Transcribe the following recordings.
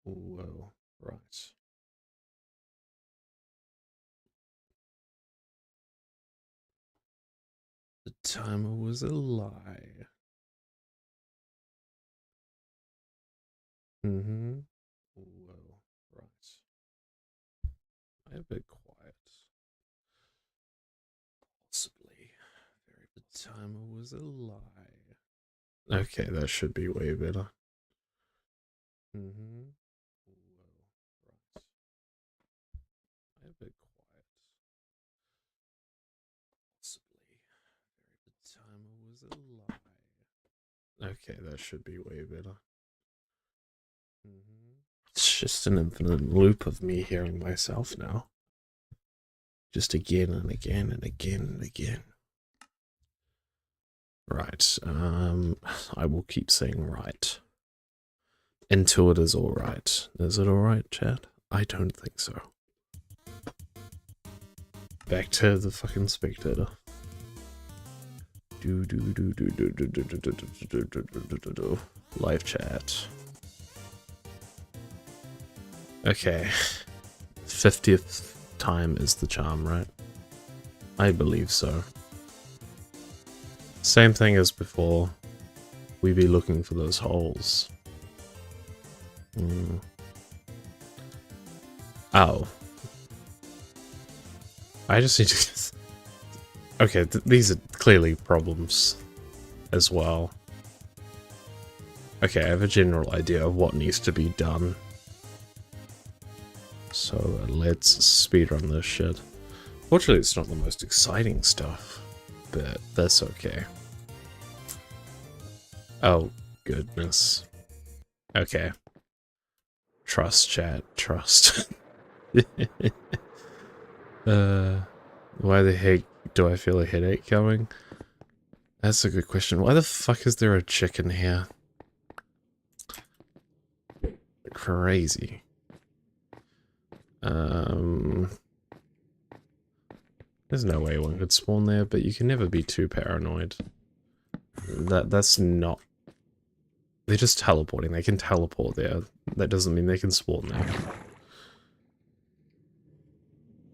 Whoa, right. The timer was a lie. Mm-hmm. Whoa, right. I'm a bit quiet. Possibly. The timer was a lie. Okay, that should be way better. Mm-hmm. Whoa, right. I'm a bit quiet. Possibly. The timer was a lie. Okay, that should be way better. Mm-hmm. It's just an infinite loop of me hearing myself now. Just again and again and again and again. Right. I will keep saying right. Until it is alright. Is it alright, chat? I don't think so. Back to the fucking spectator. Live chat. Okay. 50th time is the charm, right? I believe so. Same thing as before. We be looking for those holes. Oh. I just need to... Okay, these are clearly problems as well. Okay, I have a general idea of what needs to be done. So let's speedrun this shit. Fortunately, it's not the most exciting stuff, but that's okay. Oh, goodness. Okay. Trust, chat. Trust. Why the heck do I feel a headache coming? That's a good question. Why the fuck is there a chicken here? Crazy. There's no way one could spawn there, but you can never be too paranoid. That's not... They're just teleporting. They can teleport there. That doesn't mean they can spawn there.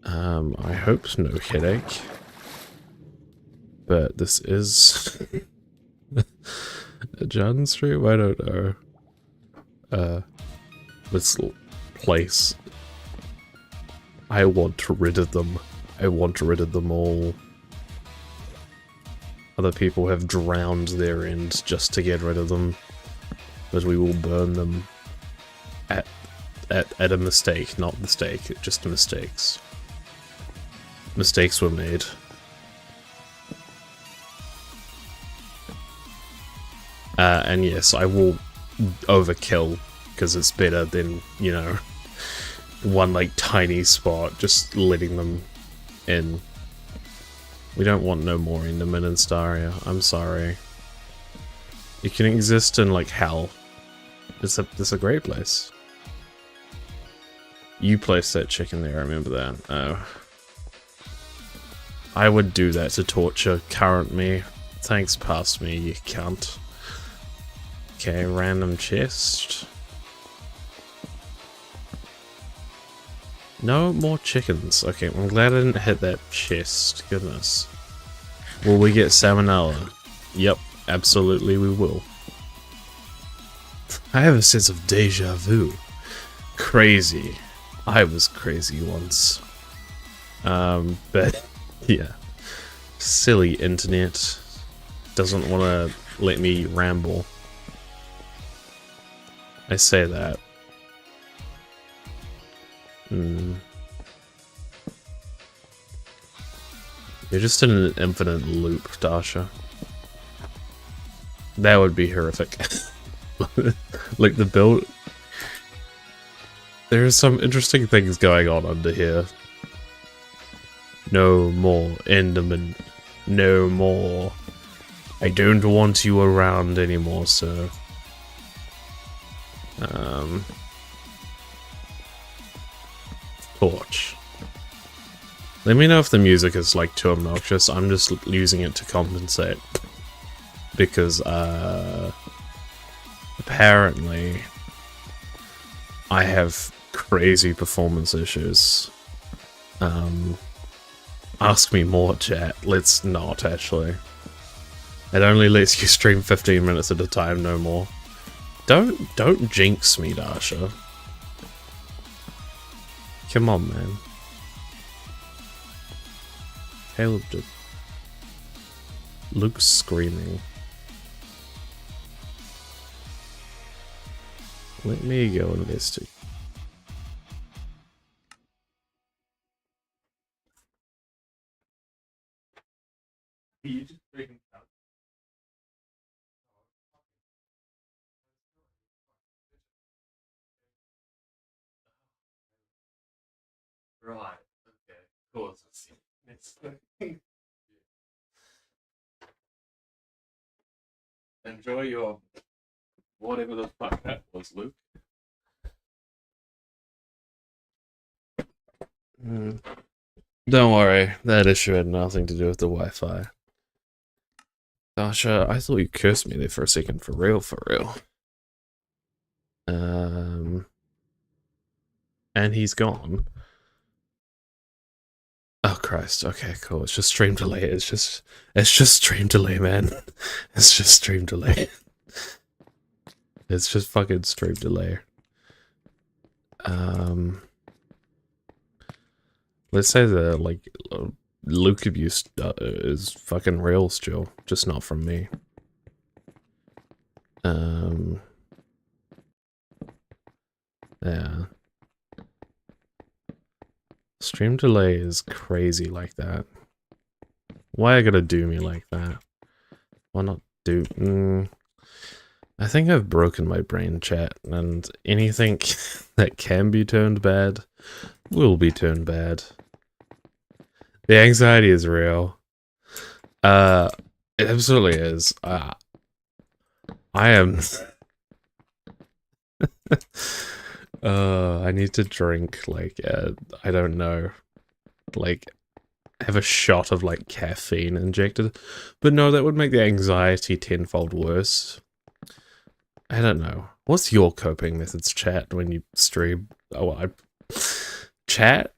I hope no headache. But this is... a John stream? I don't know. This place. I want rid of them. I want rid of them all. Other people have drowned their end just to get rid of them. But we will burn them at a mistake, not mistake, just mistakes. Mistakes were made. And yes, I will overkill, because it's better than, you know, one like tiny spot, just letting them in. We don't want no more Enderman in Staria, I'm sorry. You can exist in like hell. It's a great place. You placed that chicken there, I remember that. Oh. I would do that to torture current me. Thanks past me, you cunt. Okay, random chest. No more chickens. Okay, I'm glad I didn't hit that chest. Goodness. Will we get salmonella? Yep, absolutely we will. I have a sense of deja vu. Crazy. I was crazy once. But yeah. Silly internet. Doesn't want to let me ramble. I say that. You're just in an infinite loop, Dasha. That would be horrific. Like the build... There's some interesting things going on under here. No more Enderman. No more. I don't want you around anymore, sir. Torch. Let me know if the music is like too obnoxious. I'm just using it to compensate. Because, apparently, I have crazy performance issues. Ask me more, chat. Let's not, actually. It only lets you stream 15 minutes at a time, no more. Don't jinx me, Dasha. Come on, man. Caleb did. Luke's screaming. Let me go investigate. You just freaking out. Right. Okay. Of course. It's enjoy your whatever the fuck that was, Luke. Don't worry, that issue had nothing to do with the Wi-Fi. Dasha, I thought you cursed me there for a second, for real, for real. And he's gone. Oh Christ, okay, cool. It's just stream delay. It's just stream delay, man. It's just stream delay. It's just fucking stream delay. Let's say the, like, Luke abuse is fucking real still, just not from me. Yeah. Stream delay is crazy like that. Why you gotta do me like that? Why not do... I think I've broken my brain, chat, and anything that can be turned bad will be turned bad. The anxiety is real. It absolutely is. I am... I need to drink, like, I don't know, like, have a shot of, like, caffeine injected. But no, that would make the anxiety tenfold worse. I don't know. What's your coping methods, chat, when you stream? Oh, chat?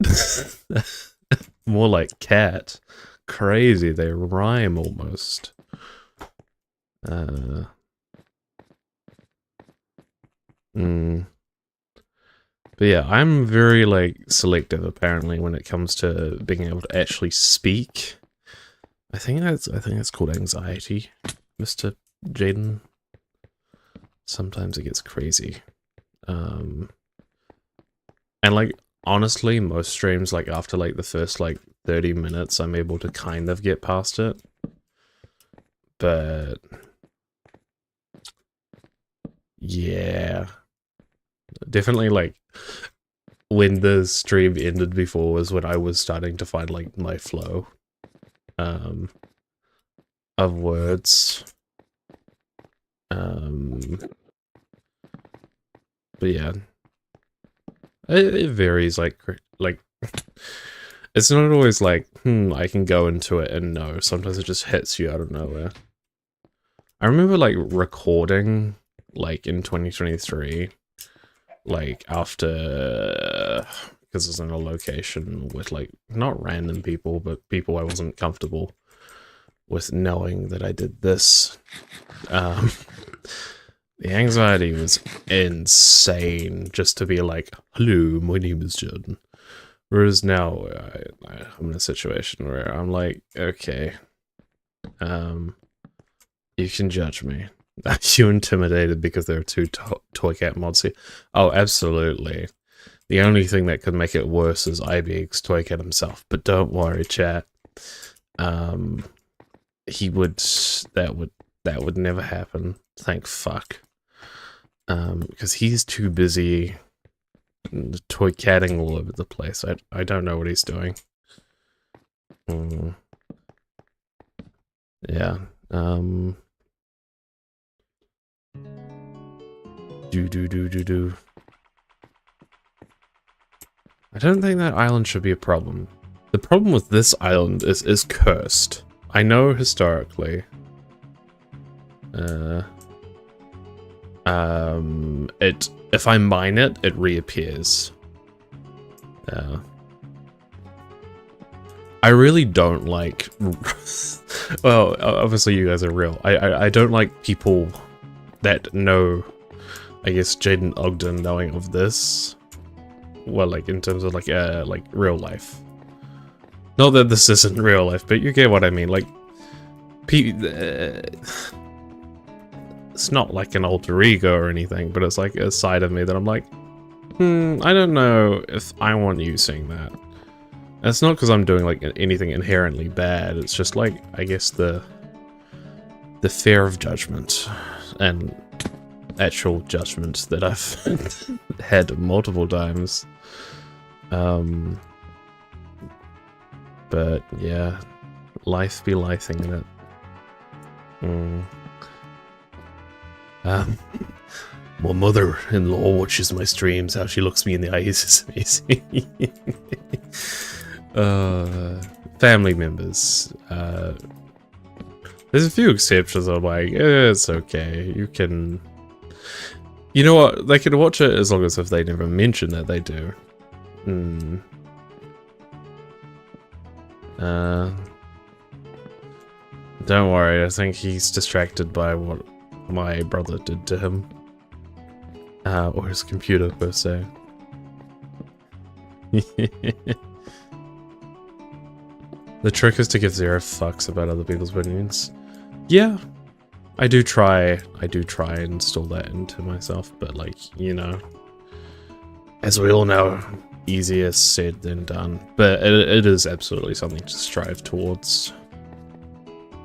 More like cat. Crazy, they rhyme almost. But yeah, I'm very, like, selective, apparently, when it comes to being able to actually speak. I think that's called anxiety, Mr. Jaden. Sometimes it gets crazy. And, like, honestly, most streams, like, after, like, the first, like, 30 minutes, I'm able to kind of get past it. But... yeah. Definitely, like, when the stream ended before was when I was starting to find, like, my flow of words. But yeah, it varies, like it's not always like, I can go into it and know. Sometimes it just hits you out of nowhere. I remember, like, recording, like, in 2023, like, after, because I was in a location with, like, not random people, but people I wasn't comfortable with knowing that I did this. The anxiety was insane, just to be like, hello, my name is Jordan. Whereas now, I'm in a situation where I'm like, okay, you can judge me. Are you intimidated because there are two Toy Cat mods here? Oh, absolutely. The only thing that could make it worse is IBX Toy Cat himself. But don't worry, chat. He would... That would never happen. Thank fuck. Because he's too busy toy catting all over the place. I don't know what he's doing. Yeah. Do. I don't think that island should be a problem. The problem with this island is cursed. I know historically. If I mine it, it reappears. I really don't like... well, obviously you guys are real. I don't like people that know, I guess, Jaden Ogden knowing of this. Well, like, in terms of, like real life. Not that this isn't real life, but you get what I mean. Like, it's not like an alter ego or anything, but it's like a side of me that I'm like, I don't know if I want you seeing that. And it's not because I'm doing like anything inherently bad, it's just like, I guess the fear of judgment and actual judgment that I've had multiple times. But yeah, life be lifing in it. My mother-in-law watches my streams. How she looks me in the eyes is amazing. Family members. There's a few exceptions. I'm like, it's okay. You can... You know what? They can watch it as long as if they never mention that they do. Don't worry. I think he's distracted by what my brother did to him. Or his computer, per se. The trick is to give zero fucks about other people's opinions. Yeah, I do try and install that into myself, but like, you know, as we all know, easier said than done. But it is absolutely something to strive towards.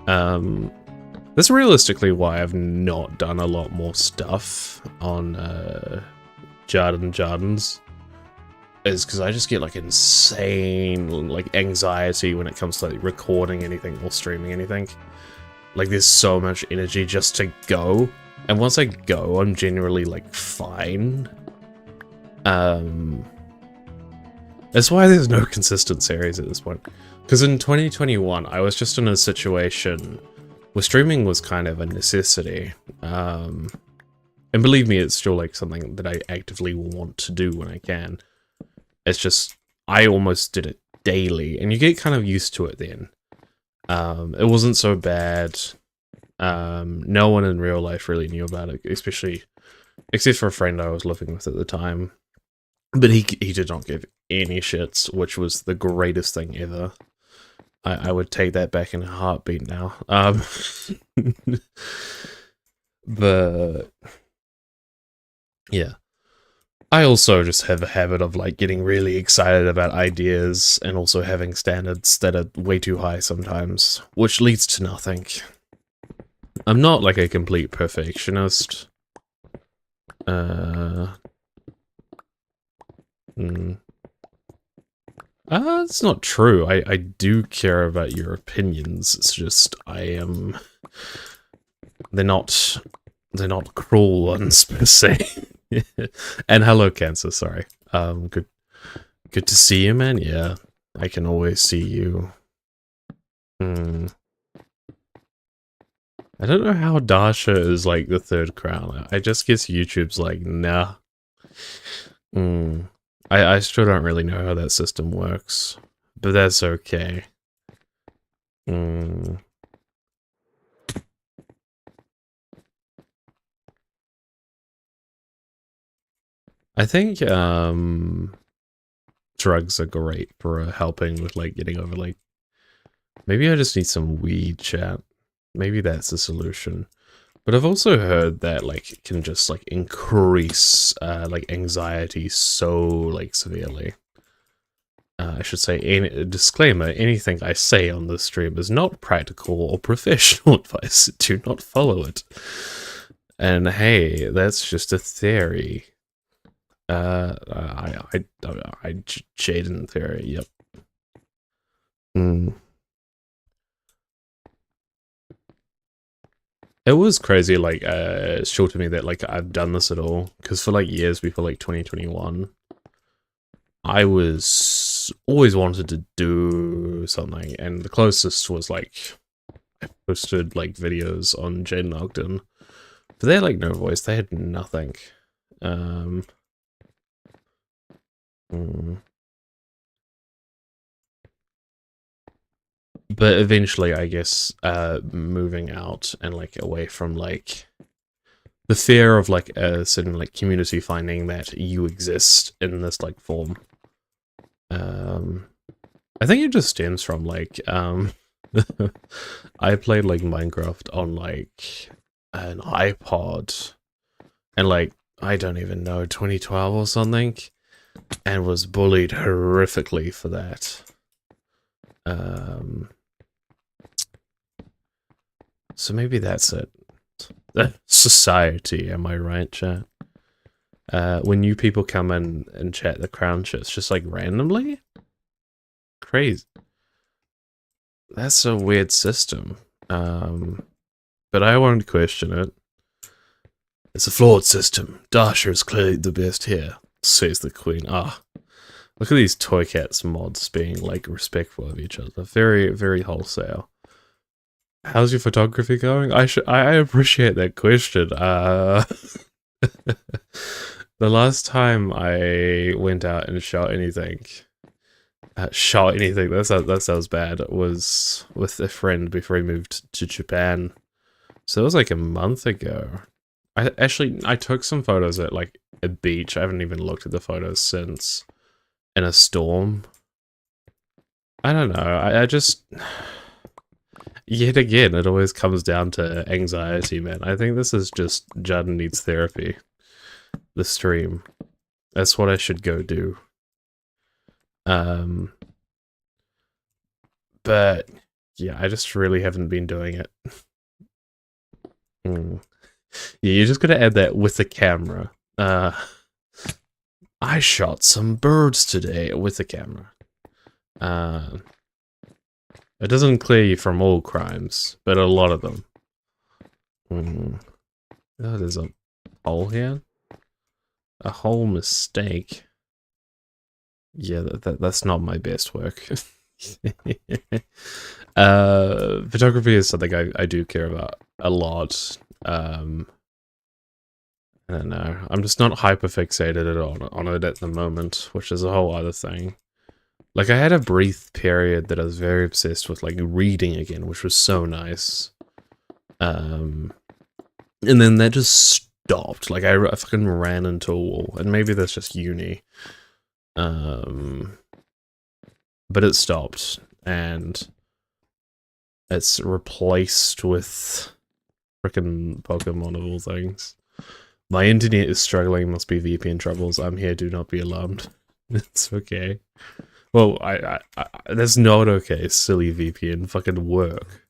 That's realistically why I've not done a lot more stuff on Jardins. Is because I just get like insane like anxiety when it comes to like recording anything or streaming anything. Like there's so much energy just to go, and once I go, I'm generally like fine. That's why there's no consistent series at this point. Because in 2021, I was just in a situation where streaming was kind of a necessity. And believe me, it's still like something that I actively want to do when I can. It's just, I almost did it daily, and you get kind of used to it then. It wasn't so bad. No one in real life really knew about it, especially, except for a friend I was living with at the time. But he did not give any shits, which was the greatest thing ever. I would take that back in a heartbeat now. But yeah. I also just have a habit of like getting really excited about ideas and also having standards that are way too high sometimes, which leads to nothing. I'm not like a complete perfectionist. It's not true. I do care about your opinions. It's just they're not cruel ones per se. And hello, Cancer. Sorry. Good to see you, man. Yeah, I can always see you. I don't know how Dasha is like the third crown. I just guess YouTube's like, nah. I still don't really know how that system works, but that's okay. I think drugs are great for helping with like getting over like, maybe I just need some weed, chat. Maybe that's the solution. But I've also heard that like it can just like increase like anxiety so like severely. I should say, disclaimer, anything I say on this stream is not practical or professional advice. Do not follow it. And hey, that's just a theory. Jaden theory, yep. It was crazy, like, show to me that, like, I've done this at all. Because for, like, years before, like, 2021, I was always wanted to do something. And the closest was, like, I posted, like, videos on Jaden Ogden. But they had like no voice, they had nothing. But eventually, I guess, moving out and like away from like the fear of like a certain like community finding that you exist in this like form. I think it just stems from like I played like Minecraft on like an iPod and like I don't even know 2012 or something, and was bullied horrifically for that. So maybe that's it. Society, am I right, chat? When new people come in and chat, the crown shits just like randomly? Crazy. That's a weird system. But I won't question it. It's a flawed system. Dasher is clearly the best here, says the queen. Ah, look at these Toy Cats mods being like respectful of each other. Very, very wholesale. How's your photography going? I appreciate that question. The last time I went out and shot anything, that sounds bad, was with a friend before he moved to Japan. So it was like a month ago. I took some photos at like a beach. I haven't even looked at the photos since. In a storm. I don't know. I just... Yet again, it always comes down to anxiety, man. I think this is just Judd needs therapy. The stream. That's what I should go do. But yeah, I just really haven't been doing it. Yeah, you just gotta add that with the camera. I shot some birds today with the camera. It doesn't clear you from all crimes, but a lot of them. Oh, there's a hole here. A whole mistake. Yeah, that's not my best work. Photography is something I do care about a lot. I don't know. I'm just not hyper fixated on it at the moment, which is a whole other thing. Like, I had a brief period that I was very obsessed with, like, reading again, which was so nice. And then that just stopped. Like, I fucking ran into a wall. And maybe that's just uni. But it stopped. And it's replaced with frickin' Pokemon of all things. My internet is struggling, must be VPN troubles. I'm here, do not be alarmed. It's okay. Well, that's not okay, silly VPN. Fucking work.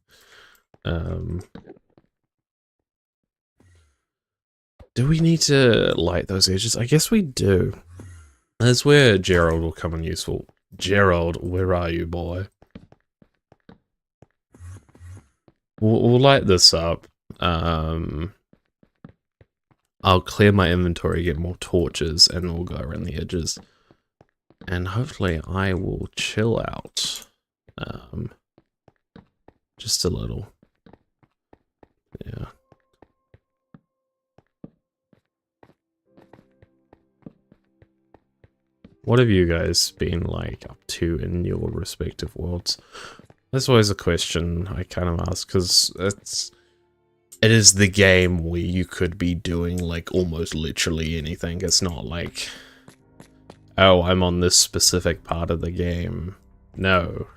Do we need to light those edges? I guess we do. That's where Gerald will come in useful. Gerald, where are you, boy? We'll light this up. I'll clear my inventory, get more torches, and we'll go around the edges. And hopefully I will chill out. Just a little. Yeah. What have you guys been like up to in your respective worlds? That's always a question I kind of ask, because it is the game where you could be doing like almost literally anything. It's not like, oh, I'm on this specific part of the game. No.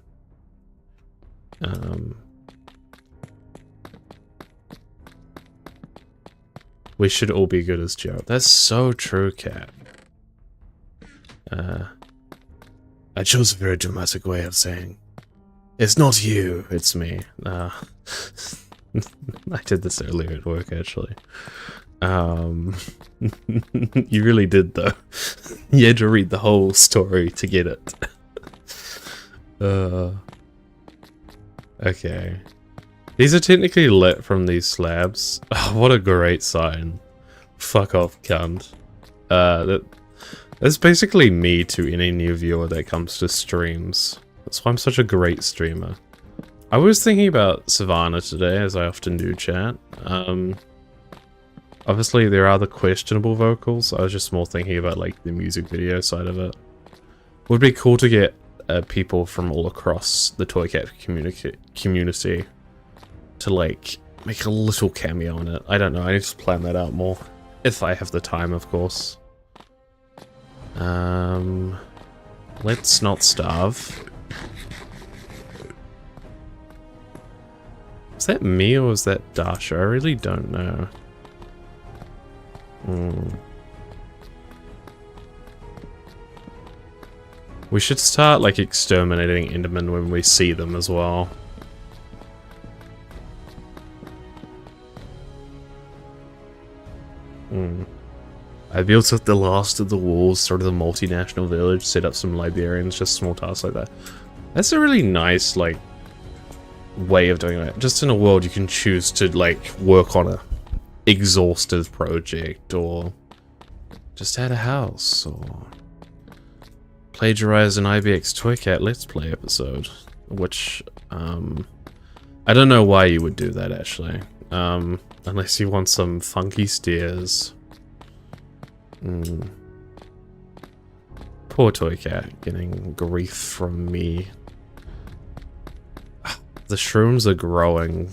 We should all be good as Joe. That's so true, Cat. I chose a very dramatic way of saying, it's not you, it's me. I did this earlier at work, actually. You really did, though. You had to read the whole story to get it. Okay. These are technically lit from these slabs. Oh, what a great sign. Fuck off, cunt. That's basically me to any new viewer that comes to streams. That's why I'm such a great streamer. I was thinking about Savannah today, as I often do, chat. Obviously, there are the questionable vocals. I was just more thinking about like the music video side of it. Would be cool to get people from all across the Toy Cat community to like make a little cameo in it. I don't know. I need to plan that out more if I have the time, of course. Let's not starve. Is that me or is that Dasha? I really don't know. We should start like exterminating Endermen when we see them as well. I built up the last of the walls, started a multinational village, set up some librarians, just small tasks like that. That's a really nice, like, way of doing it. Just in a world you can choose to, like, work on a exhaustive project, or just add a house, or plagiarize an IBX Toy Cat Let's Play episode, which, I don't know why you would do that, actually. Unless you want some funky stairs. Poor Toy Cat getting grief from me. The shrooms are growing.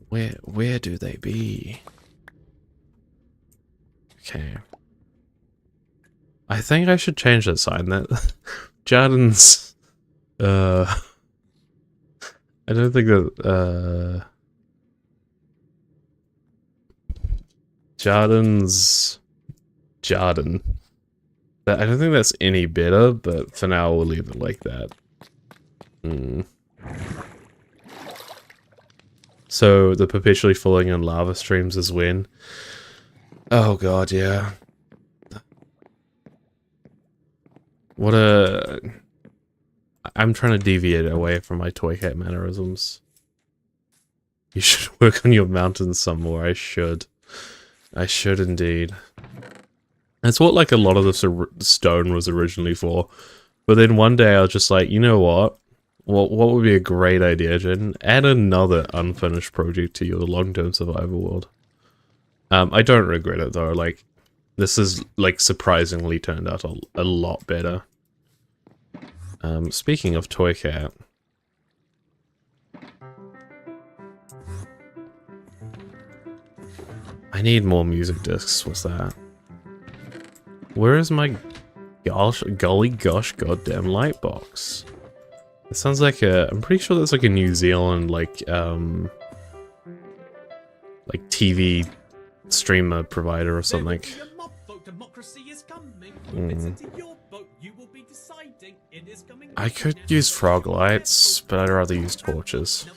Where do they be? Okay. I think I should change that sign. That Jardin's I don't think that Jardin's Jardin. I don't think that's any better, but for now we'll leave it like that. So the perpetually falling in lava streams is when? Oh god, yeah. What a... I'm trying to deviate away from my Toy Cat mannerisms. You should work on your mountains some more. I should. I should indeed. That's what like a lot of the stone was originally for. But then one day I was just like, you know what? What would be a great idea, Jen? Add another unfinished project to your long-term survival world. I don't regret it though. Like, this is like surprisingly turned out a lot better. Speaking of Toy Cat. I need more music discs. What's that? Where is my golly gosh goddamn light box? It sounds like a... I'm pretty sure that's like a New Zealand like TV streamer provider or something. I could use frog lights, but I'd rather use torches.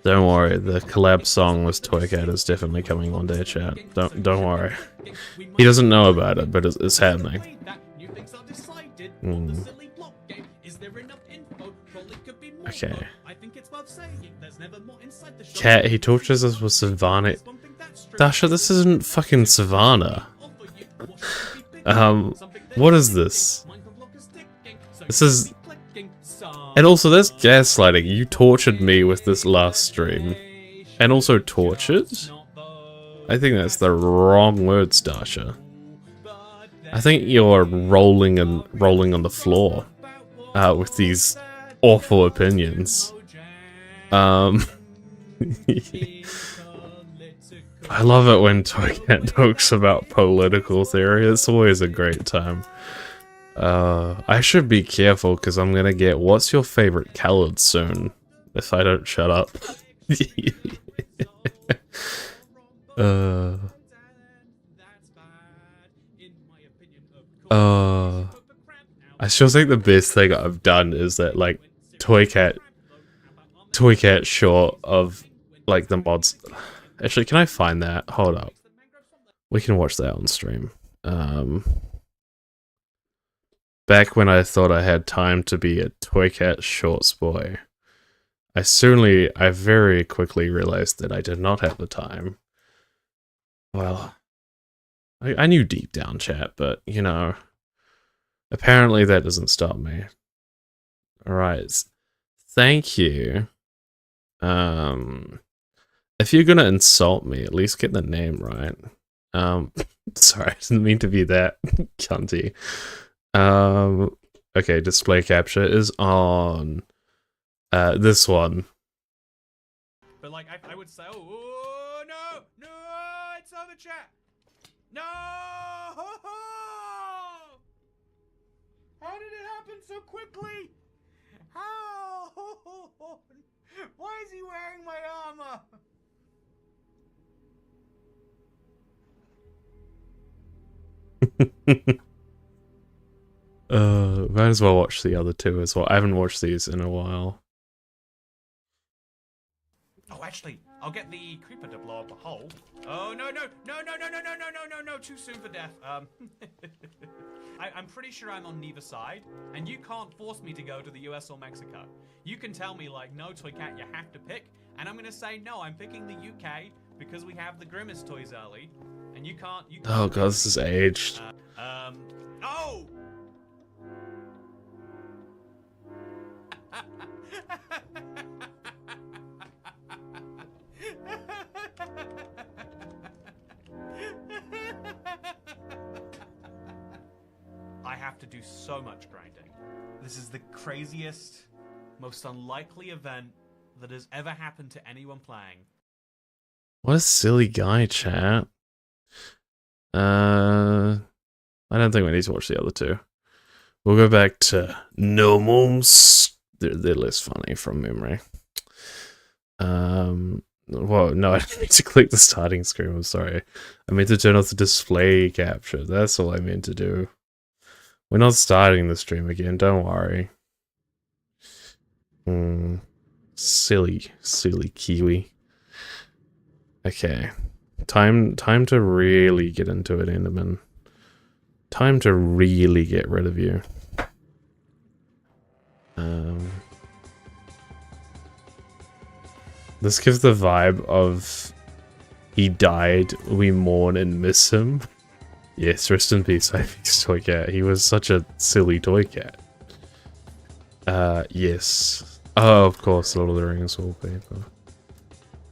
Don't worry, the collab song with Toy Cat is definitely coming one day, chat. Don't worry. He doesn't know about it, but it's happening. Okay. Cat, he tortures us with Savannah. Dasha, this isn't fucking Savannah. What is this? This is... And also, that's gaslighting. You tortured me with this last stream. And also tortured? I think that's the wrong words, Dasha. I think you're rolling on the floor with these awful opinions. I love it when Toy Cat talks about political theory. It's always a great time. I should be careful because I'm gonna get what's your favorite colored soon if I don't shut up. I still think the best thing I've done is that like Toy Cat short of like the mods. Actually, can I find that? Hold up. We can watch that on stream. Back when I thought I had time to be a Toy Cat shorts boy, I very quickly realized that I did not have the time. Well, I knew deep down, chat, but, you know, apparently that doesn't stop me. Alright, Thank you. If you're gonna insult me, at least get the name right. Sorry, I didn't mean to be that cunty. Okay, display capture is on this one. But like, I would say, oh no, no, it's on the chat. No! How did it happen so quickly? How? Why is he wearing my armor? Might as well watch the other two as well. I haven't watched these in a while. Oh, actually, I'll get the creeper to blow up a hole. Oh, no, no, no, no, no, no, no, no, no, no, no, too soon for death. I'm pretty sure I'm on neither side, and you can't force me to go to the US or Mexico. You can tell me, like, no, Toy Cat, you have to pick, and I'm gonna say, no, I'm picking the UK, because we have the Grimace toys early, and you can't Oh god, this is aged. Oh! I have to do so much grinding. This is the craziest, most unlikely event that has ever happened to anyone playing. What a silly guy, chat. I don't think we need to watch the other two. We'll go back to Gnomes. They're less funny from memory. Well, no, I didn't mean to click the starting screen, I'm sorry. I meant to turn off the display capture. That's all I meant to do. We're not starting the stream again, don't worry. Silly Kiwi. Okay. Time to really get into it, Enderman. Time to really get rid of you. This gives the vibe of he died, we mourn and miss him. Yes, rest in peace, Ivy's toy cat. He was such a silly toy cat. Yes. Oh, of course, Lord of the Rings wallpaper.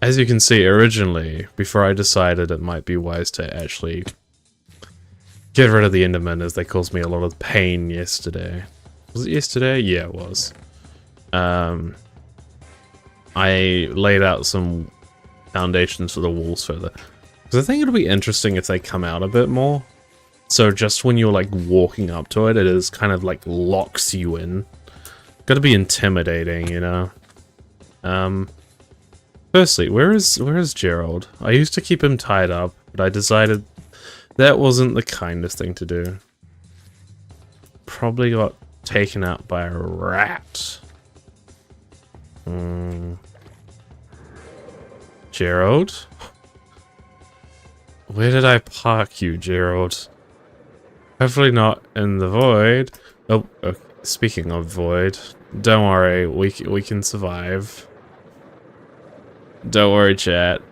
As you can see, originally, before I decided it might be wise to actually get rid of the Enderman, as they caused me a lot of pain yesterday. Was it yesterday? Yeah, it was. I laid out some foundations for the walls further. Because I think it'll be interesting if they come out a bit more. So just when you're like walking up to it, it is kind of like locks you in. Gotta be intimidating, you know? Firstly, where is Gerald? I used to keep him tied up, but I decided that wasn't the kindest thing to do. Probably got taken out by a rat. Gerald? Where did I park you, Gerald? Hopefully not in the void. Oh, okay. Speaking of void, don't worry, we can survive. Don't worry, chat.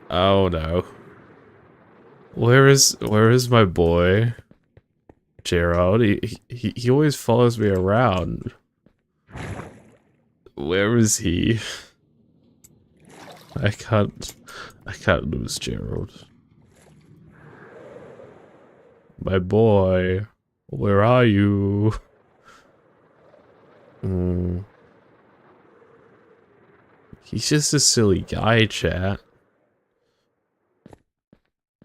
Oh no. Where is my boy? Gerald? He always follows me around. Where is he? I can't lose Gerald. My boy, where are you? He's just a silly guy, chat.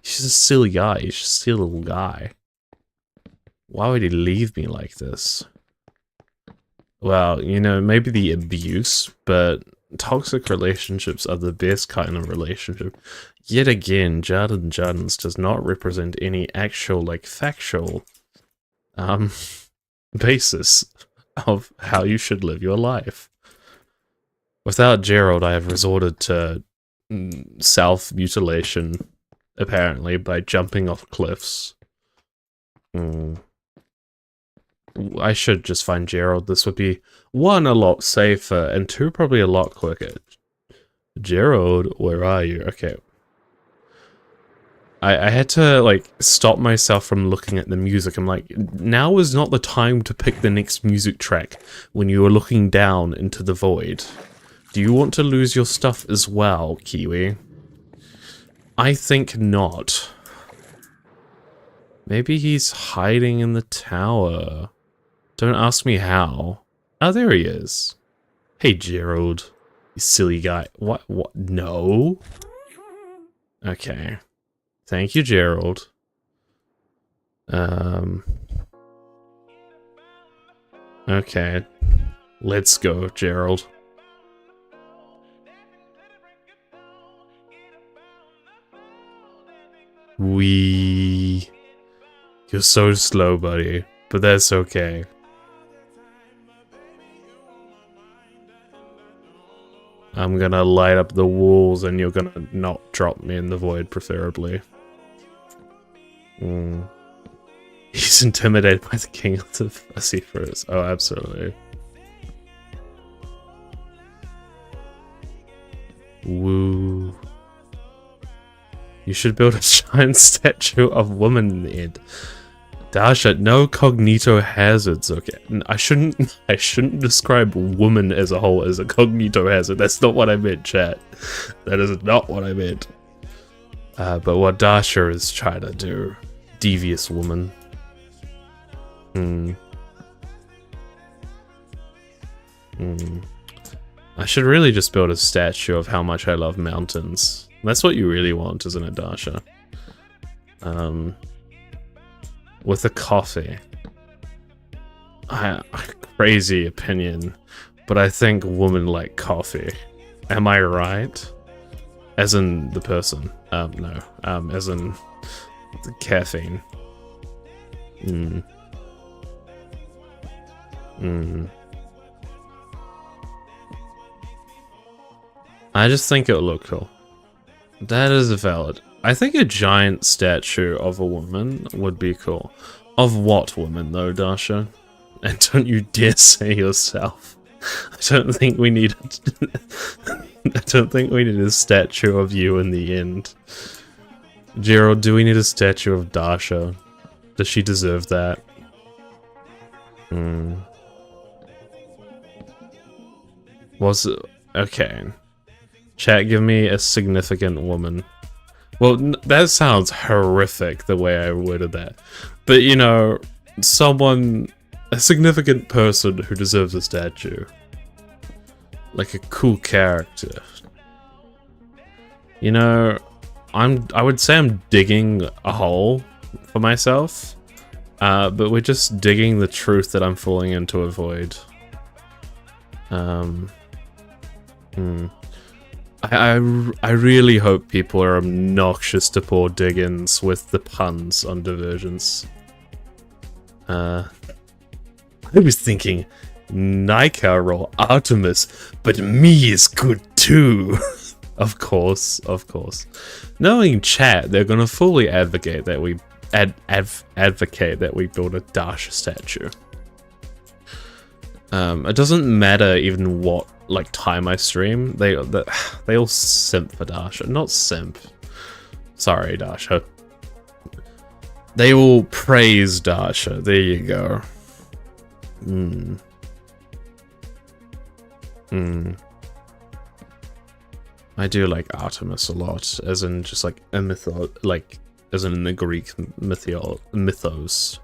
He's just a silly guy. He's just a silly little guy. Why would he leave me like this? Well, you know, maybe the abuse, but toxic relationships are the best kind of relationship. Yet again, Jardins does not represent any actual, like, factual, basis of how you should live your life. Without Gerald, I have resorted to self-mutilation, apparently, by jumping off cliffs. I should just find Gerald. This would be, 1, a lot safer, and 2, probably a lot quicker. Gerald, where are you? Okay. I had to, like, stop myself from looking at the music. I'm like, now is not the time to pick the next music track when you are looking down into the void. Do you want to lose your stuff as well, Kiwi? I think not. Maybe he's hiding in the tower. Don't ask me how. Oh, there he is. Hey, Gerald. You silly guy. What? No? Okay. Thank you, Gerald. Okay. Let's go, Gerald. You're so slow, buddy. But that's okay. I'm gonna light up the walls and you're gonna not drop me in the void, preferably. He's intimidated by the king of the fussy furs. Oh, absolutely. Woo. You should build a giant statue of woman in the end. Dasha, no cognito hazards. Okay, I shouldn't describe woman as a whole as a cognito hazard. That's not what I meant, chat. That is not what I meant. But what Dasha is trying to do, devious woman. I should really just build a statue of how much I love mountains. That's what you really want, isn't it, Dasha? With a coffee. Crazy opinion, but I think women like coffee. Am I right? As in the person. No. As in the caffeine. I just think it would look cool. That is valid. I think a giant statue of a woman would be cool. Of what woman, though, Dasha? And don't you dare say yourself. I don't think we need a statue of you in the end. Gerald, do we need a statue of Dasha? Does she deserve that? Was it? Okay. Chat, give me a significant woman. Well, that sounds horrific the way I worded that. But, you know, a significant person who deserves a statue. Like a cool character. You know, I would say I'm digging a hole for myself. But we're just digging the truth that I'm falling into a void. I really hope people are obnoxious to poor Diggins with the puns on Divergence. I was thinking Nikar or Artemis, but me is good too. Of course. Knowing chat, they're gonna fully advocate that we advocate that we build a Dasha statue. It doesn't matter even what time I stream. They all simp for Dasha. Not simp. Sorry, Dasha. They all praise Dasha. There you go. I do like Artemis a lot, as in just like a as in the Greek mythos.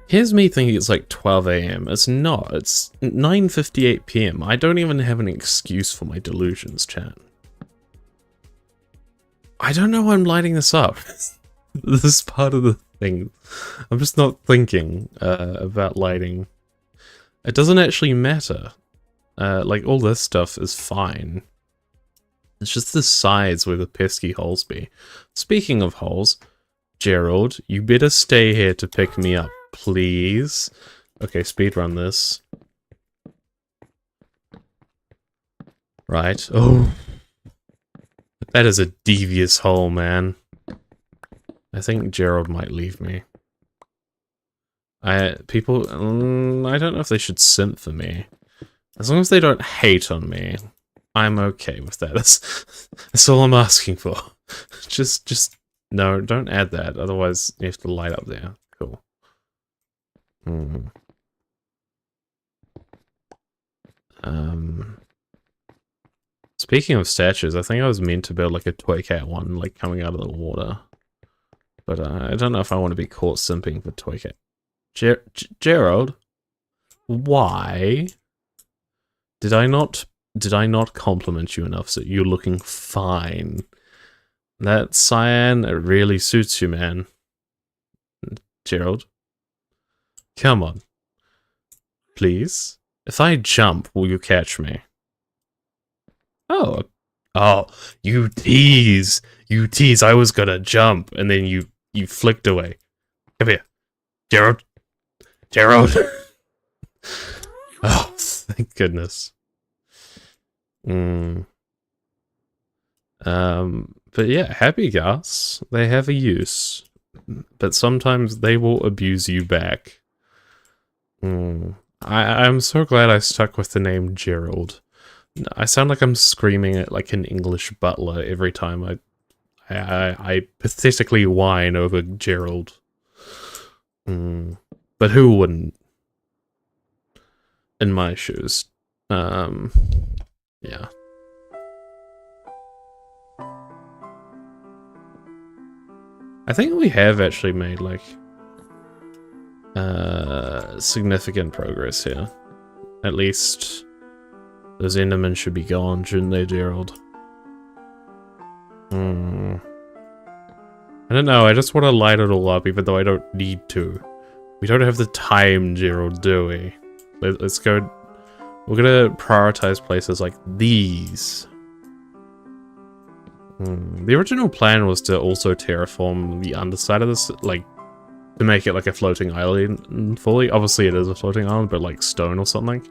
Here's me thinking it's like 12 AM. It's not. It's 9:58 PM. I don't even have an excuse for my delusions, chat. I don't know why I'm lighting this up. This is part of the thing. I'm just not thinking about lighting. It doesn't actually matter. All this stuff is fine. It's just the sides where the pesky holes be. Speaking of holes, Gerald, you better stay here to pick me up, please. Okay, speedrun this. Right. Oh. That is a devious hole, man. I think Gerald might leave me. I don't know if they should simp for me. As long as they don't hate on me, I'm okay with that. That's all I'm asking for. Just no, don't add that. Otherwise, you have to light up there. Cool. Speaking of statues, I think I was meant to build like a toy cat one, like coming out of the water. But I don't know if I want to be caught simping for toy cat. Gerald, why did I not compliment you enough? So you're looking fine. That cyan, it really suits you, man. Gerald, come on, please. If I jump, will you catch me? Oh, you tease. You tease. I was gonna jump, and then you flicked away. Come here. Gerald. Gerald. Oh, thank goodness. But yeah, happy gas. They have a use. But sometimes they will abuse you back. I'm so glad I stuck with the name Gerald. I sound like I'm screaming at like an English butler every time I pathetically whine over Gerald. But who wouldn't? In my shoes. Yeah. I think we have actually made like significant progress here. At least those Endermen should be gone, shouldn't they, Gerald? I don't know, I just want to light it all up even though I don't need to. We don't have the time, Gerald, do we? Let's go. We're gonna prioritize places like these. The original plan was to also terraform the underside of this, like, to make it like a floating island fully. Obviously it is a floating island, but like stone or something.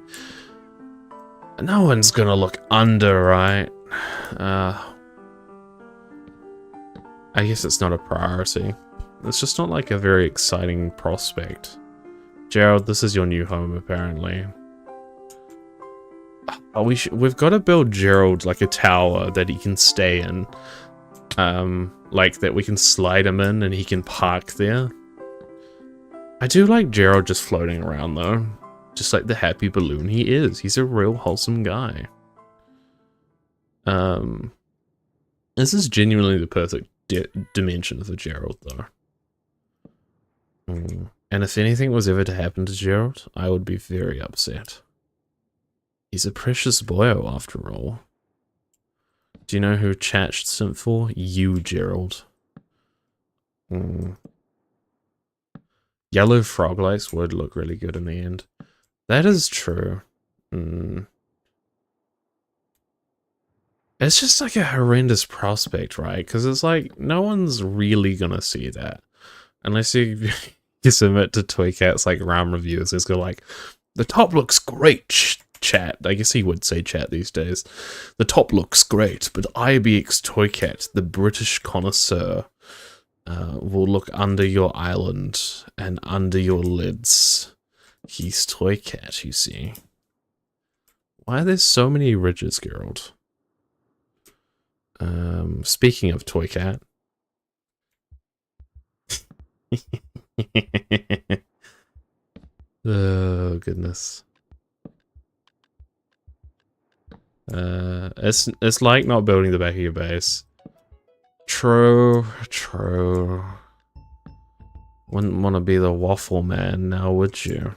No one's gonna look under, right? I guess it's not a priority. It's just not like a very exciting prospect. Gerald, this is your new home, apparently. Oh, we've got to build Gerald like a tower that he can stay in. Like that we can slide him in and he can park there. I do like Gerald just floating around though. Just like the happy balloon he is. He's a real wholesome guy. This is genuinely the perfect dimension for Gerald though. And if anything was ever to happen to Gerald, I would be very upset. He's a precious boyo after all. Do you know who chat should simp for? You, Gerald. Yellow frog lights would look really good in the end. That is true. It's just like a horrendous prospect, right? Because it's like, no one's really gonna see that. Unless you submit to Toycat's like RAM reviews. It's go like, the top looks great, chat. I guess he would say chat these days. The top looks great, but IBX Toycat, the British connoisseur, will look under your island and under your lids. He's Toycat, you see. Why are there so many ridges, Gerald? Speaking of Toycat. Oh, goodness. It's like not building the back of your base. True. Wouldn't want to be the waffle man now, would you?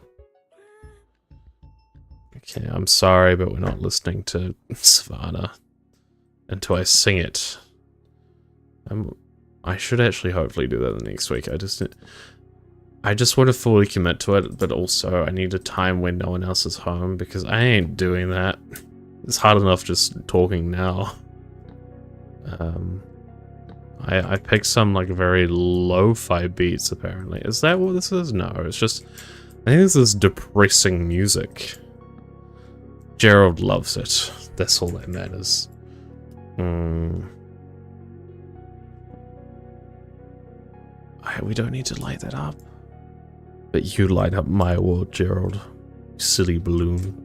Okay, I'm sorry, but we're not listening to Savannah until I sing it. I should actually hopefully do that the next week. I just want to fully commit to it, but also I need a time when no one else is home because I ain't doing that. It's hard enough just talking now. I picked some like very lo-fi beats apparently. Is that what this is? No, it's just, I think this is depressing music. Gerald loves it. That's all that matters. We don't need to light that up. But you light up my world, Gerald. Silly balloon.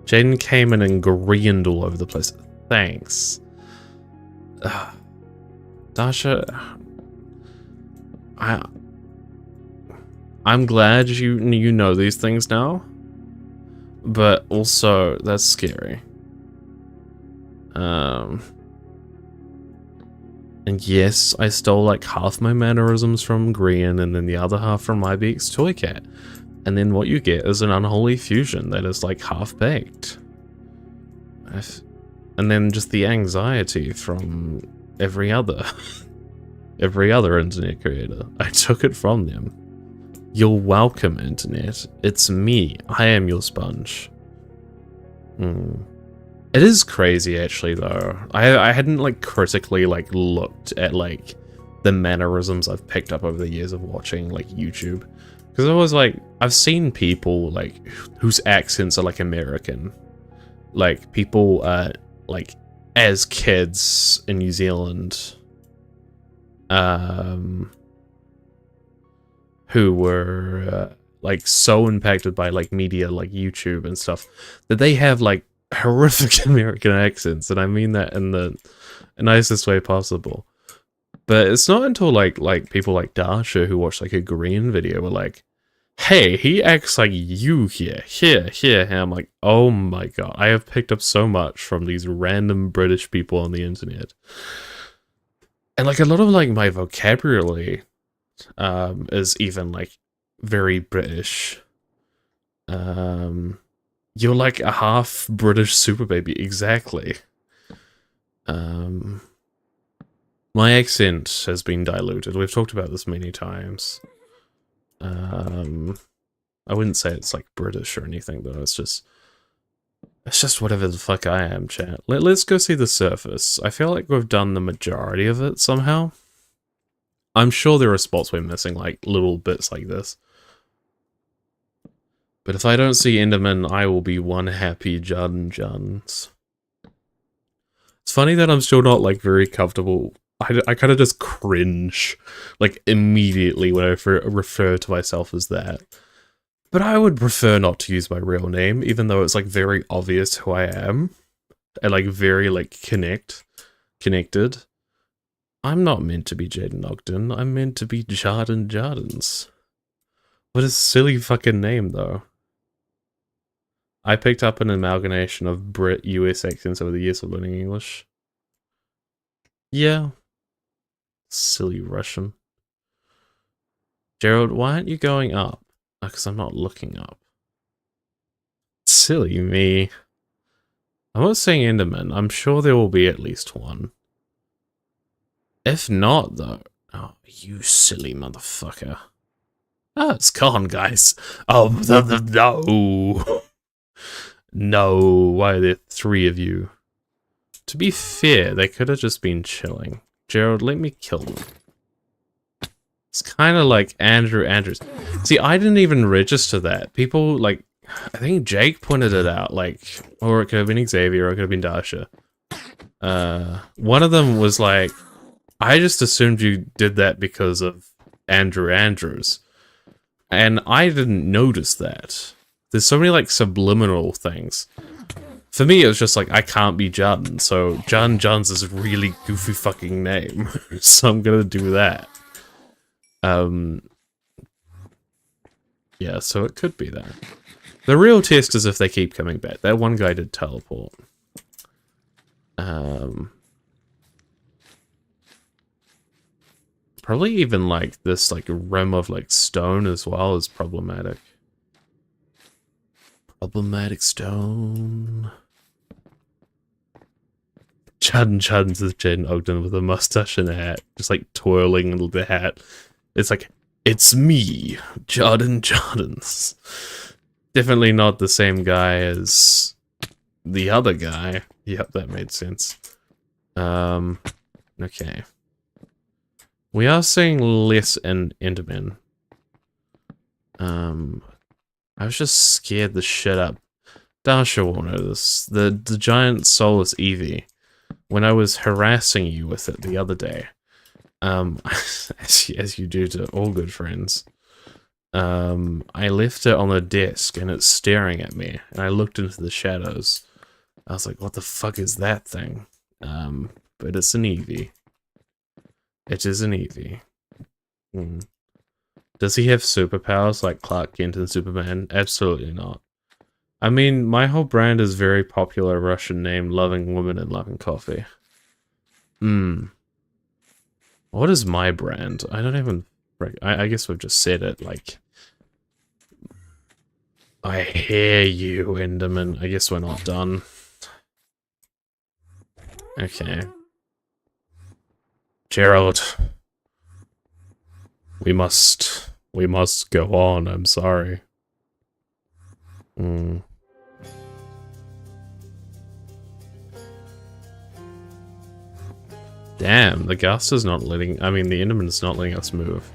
Jaden came in and grinned all over the place. Thanks. Dasha, I'm glad you know these things now, but also that's scary. And yes, I stole like half my mannerisms from Grian and then the other half from IBX Toy Cat. And then what you get is an unholy fusion that is like half-baked. And then just the anxiety from every other internet creator. I took it from them. You're welcome, internet. It's me. I am your sponge. It is crazy, actually, though. I hadn't, like, critically, like, looked at, like, the mannerisms I've picked up over the years of watching, like, YouTube. Because I was, like, I've seen people, like, whose accents are, like, American. Like, people, like, as kids in New Zealand, who were, like, so impacted by, like, media, like, YouTube and stuff, that they have, like, horrific American accents, and I mean that in the nicest way possible. But it's not until like people like Dasha who watch like a Korean video were like, hey, he acts like you here, and I'm like, oh my god, I have picked up so much from these random British people on the internet. And like a lot of like my vocabulary is even like very British. You're like a half British super baby, exactly. My accent has been diluted. We've talked about this many times. I wouldn't say it's like British or anything though. It's just whatever the fuck I am, chat. Let's go see the surface. I feel like we've done the majority of it somehow. I'm sure there are spots we're missing, like little bits like this. But if I don't see Enderman, I will be one happy Juns. It's funny that I'm still not, like, very comfortable. I kind of just cringe, like, immediately when I refer to myself as that. But I would prefer not to use my real name, even though it's, like, very obvious who I am. And, like, very, like, connected. I'm not meant to be Jaden Ogden. I'm meant to be Jardins. What a silly fucking name, though. I picked up an amalgamation of Brit-US accents over the years of learning English. Yeah. Silly Russian. Gerald, why aren't you going up? Because I'm not looking up. Silly me. I'm not saying Enderman. I'm sure there will be at least one. If not, though... Oh, you silly motherfucker. Oh, it's gone, guys. Oh, no. No, why are there 3 of you? To be fair, they could have just been chilling. Gerald, let me kill them. It's kind of like Andrews. See, I didn't even register that. People, like, I think Jake pointed it out, like, or it could have been Xavier, or it could have been Dasha. One of them was like, I just assumed you did that because of Andrews. And I didn't notice that. There's so many, like, subliminal things. For me, it was just like, I can't be Jun, so Jun's is a really goofy fucking name. So I'm gonna do that. Yeah, so it could be that. The real test is if they keep coming back. That one guy did teleport. Probably even, like, this, like, rim of, like, stone as well is problematic. Problematic stone. Chudden's is Jaden Ogden with a mustache and a hat. Just like twirling the hat. It's like, it's me, Jardins. Definitely not the same guy as the other guy. Yep, that made sense. Okay. We are seeing less in Enderman. I was just scared the shit up. Dasha will know this. The giant soulless Eevee. When I was harassing you with it the other day. As you do to all good friends. I left it on the desk and it's staring at me. And I looked into the shadows. I was like, what the fuck is that thing? But it's an Eevee. It is an Eevee. Hmm. Does he have superpowers like Clark Kent and Superman? Absolutely not. I mean, my whole brand is very popular Russian name, loving women and loving coffee. What is my brand? I don't even... I guess we've just said it, like... I hear you, Enderman. I guess we're not done. Okay. Gerald. We must go on, I'm sorry. Damn, the gust is not letting... I mean, the Enderman is not letting us move.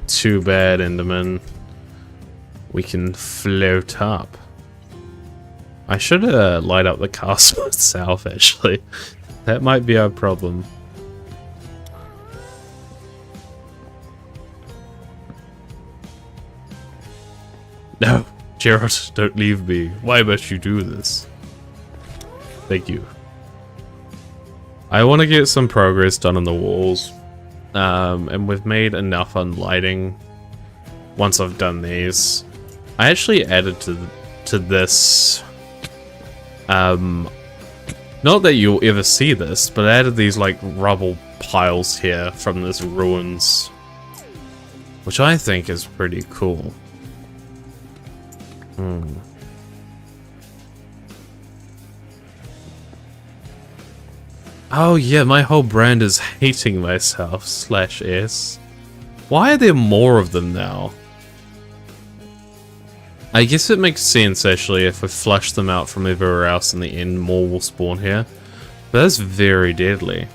Too bad, Enderman. We can float up. I should light up the castle itself, actually. That might be our problem. No, Gerald, don't leave me. Why must you do this? Thank you. I want to get some progress done on the walls. And we've made enough on lighting once I've done these. I actually added to this... not that you'll ever see this, but I added these, like, rubble piles here from this ruins. Which I think is pretty cool. Oh yeah, my whole brand is hating myself, /s. Why are there more of them now? I guess it makes sense, actually, if we flush them out from everywhere else in the end, more will spawn here. But that's very deadly.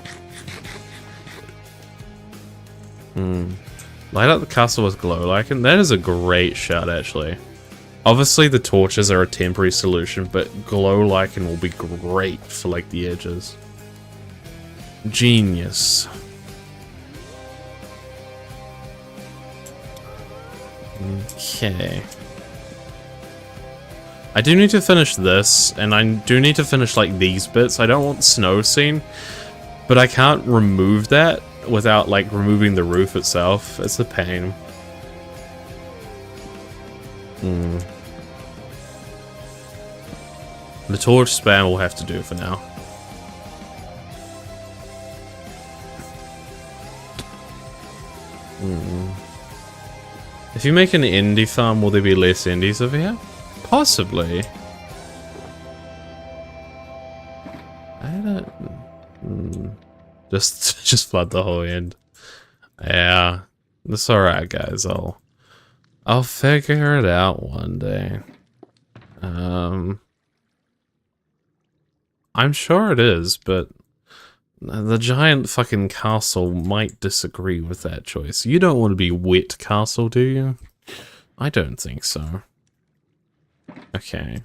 Light up the castle with glow lichen. That is a great shot, actually. Obviously, the torches are a temporary solution, but glow lichen will be great for, like, the edges. Genius. Okay. I do need to finish this, and I do need to finish, like, these bits. I don't want the snow scene, but I can't remove that without, like, removing the roof itself. It's a pain. The torch spam will have to do for now. If you make an indie farm, will there be less indies over here? Possibly. I don't... Just flood the whole end. Yeah. That's alright, guys. I'll figure it out one day. I'm sure it is, but the giant fucking castle might disagree with that choice. You don't want to be wet castle, do you? I don't think so. Okay.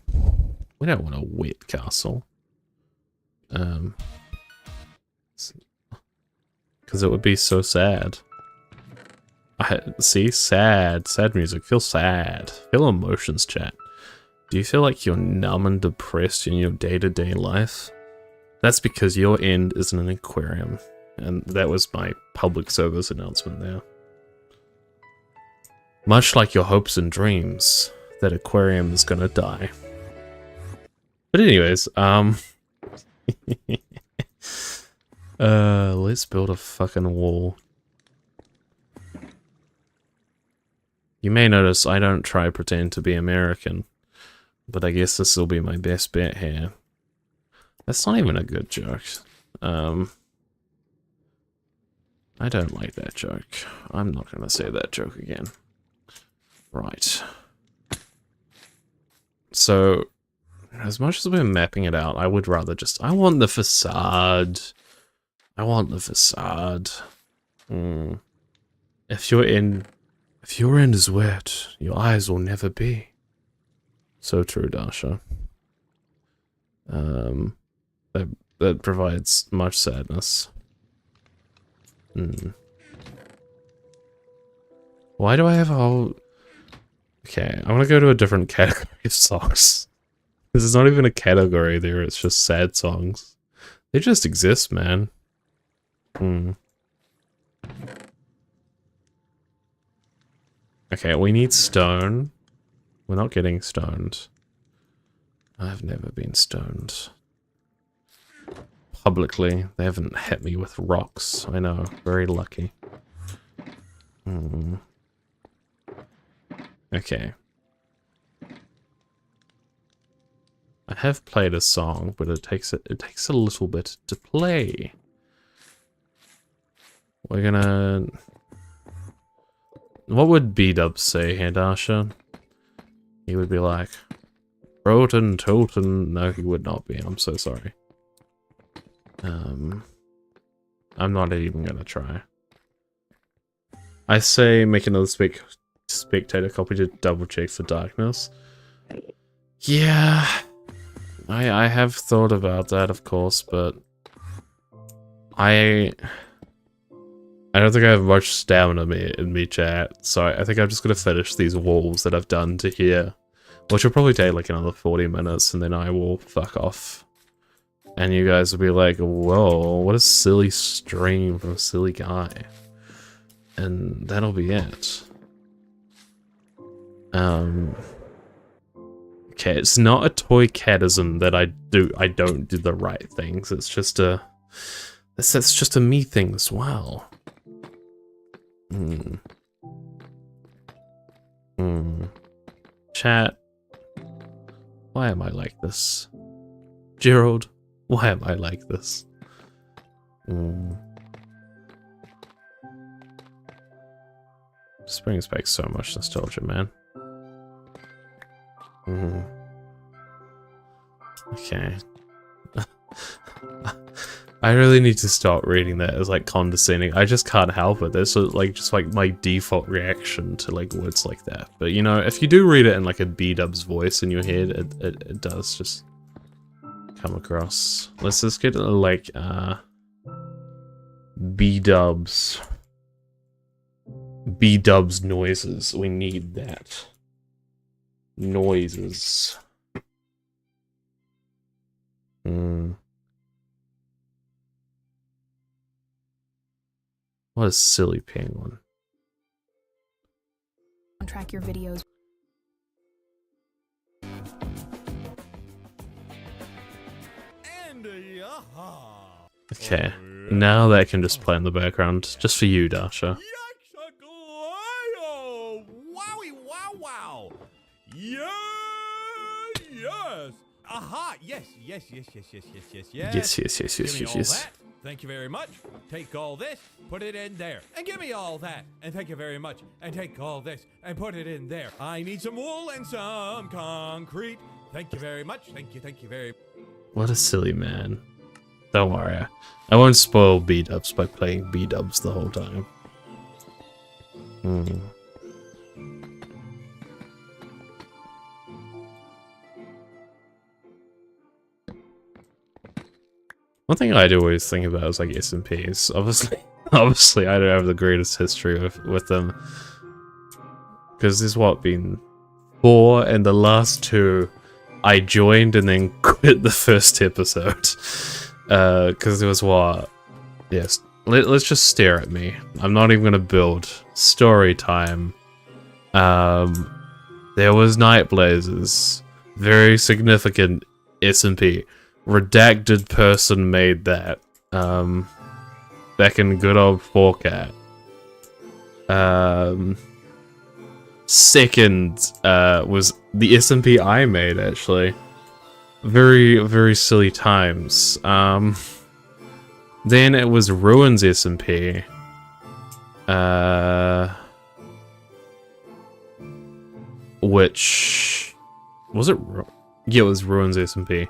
We don't want a wet castle. Because it would be so sad. See? Sad. Sad music. Feel sad. Feel emotions, chat. Do you feel like you're numb and depressed in your day-to-day life? That's because your end is in an aquarium. And that was my public service announcement there. Much like your hopes and dreams, that aquarium is gonna die. But anyways, let's build a fucking wall. You may notice I don't try to pretend to be American, but I guess this will be my best bet here. That's not even a good joke. I don't like that joke. I'm not gonna say that joke again. Right. So, as much as we're mapping it out, I would rather just... I want the facade. I want the facade. If your end is wet, your eyes will never be. So true, Dasha. That provides much sadness. Why do I have a whole... Okay, I want to go to a different category of songs. This is not even a category there, it's just sad songs. They just exist, man. Okay, we need stone. We're not getting stoned. I've never been stoned. Publicly, they haven't hit me with rocks. I know, very lucky. Okay. I have played a song, but it takes a little bit to play. We're gonna... What would B-Dubs say here, Dasha? He would be like, Roten, Toten. No, he would not be. I'm so sorry. I'm not even gonna try. I say make another spectator copy to double check for darkness. Yeah, I have thought about that, of course, but I don't think I have much stamina in me, chat. So I think I'm just gonna finish these walls that I've done to here, which will probably take like another 40 minutes, and then I will fuck off. And you guys will be like, whoa, what a silly stream from a silly guy. And that'll be it. Okay, it's not a toy catism that I don't do the right things. It's just a... That's just a me thing as well. Chat. Why am I like this? Gerald, why am I like this? This brings back so much nostalgia, man. Okay. I really need to stop reading that as like condescending. I just can't help it. That's like just like my default reaction to like words like that. But you know, if you do read it in like a B-Dub's voice in your head, it does just come across. Let's just get like B-Dub's noises. We need that. Noises. What a silly penguin. Track your videos. Okay, now that can just play in the background, just for you, Dasha. Wowie wow wow! Yeah, yes! Aha! Yes. Yes. Give me all that. Thank you very much. Take all this, put it in there, and give me all that. And thank you very much. And take all this and put it in there. I need some wool and some concrete. Thank you very much. Thank you very. What a silly man. Don't worry. I won't spoil B-Dubs by playing B-Dubs the whole time. One thing I do always think about is like SMPs. Obviously, I don't have the greatest history with them, because there's been 4, and the last 2 I joined and then quit the first episode. Because there was yes. Let's just stare at me. I'm not even gonna build. Story time. There was Night Blazers. Very significant SMP. Redacted person made that. Back in good old 4Cat. Second was the SMP I made, actually. Very, very silly times. Then it was Ruins SMP. Which... Was it... Yeah, it was Ruins SMP.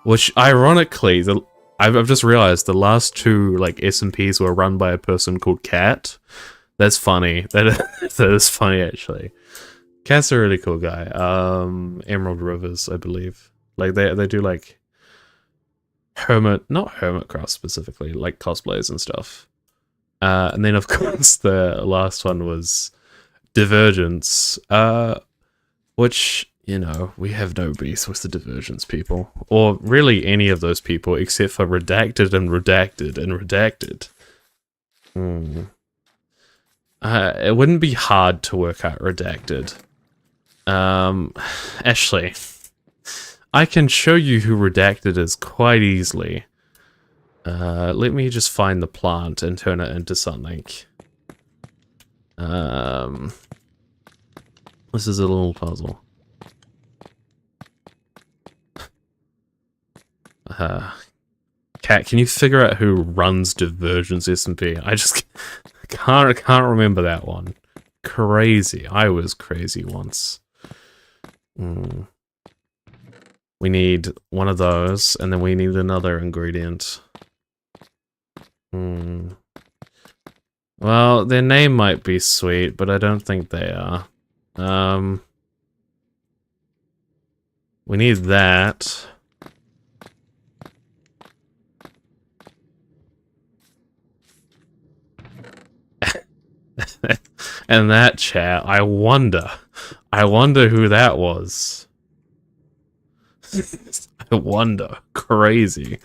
Which, ironically, I've just realized the last 2 like SMPs were run by a person called Cat. That's funny. That is funny, actually. Cat's a really cool guy. Emerald Rivers, I believe. Like they do like not Hermitcraft specifically, like cosplays and stuff. And then of course the last one was Divergence. Which, you know, we have no beef with the Divergence people. Or really any of those people except for Redacted and Redacted and Redacted. It wouldn't be hard to work out Redacted. Actually, I can show you who Redacted is quite easily. Let me just find the plant and turn it into something. This is a little puzzle. Cat, can you figure out who runs Divergence SMP? I just can't remember that one. Crazy. I was crazy once. We need one of those, and then we need another ingredient. Well, their name might be sweet, but I don't think they are. We need that. And that chat, I wonder who that was. I wonder. Crazy.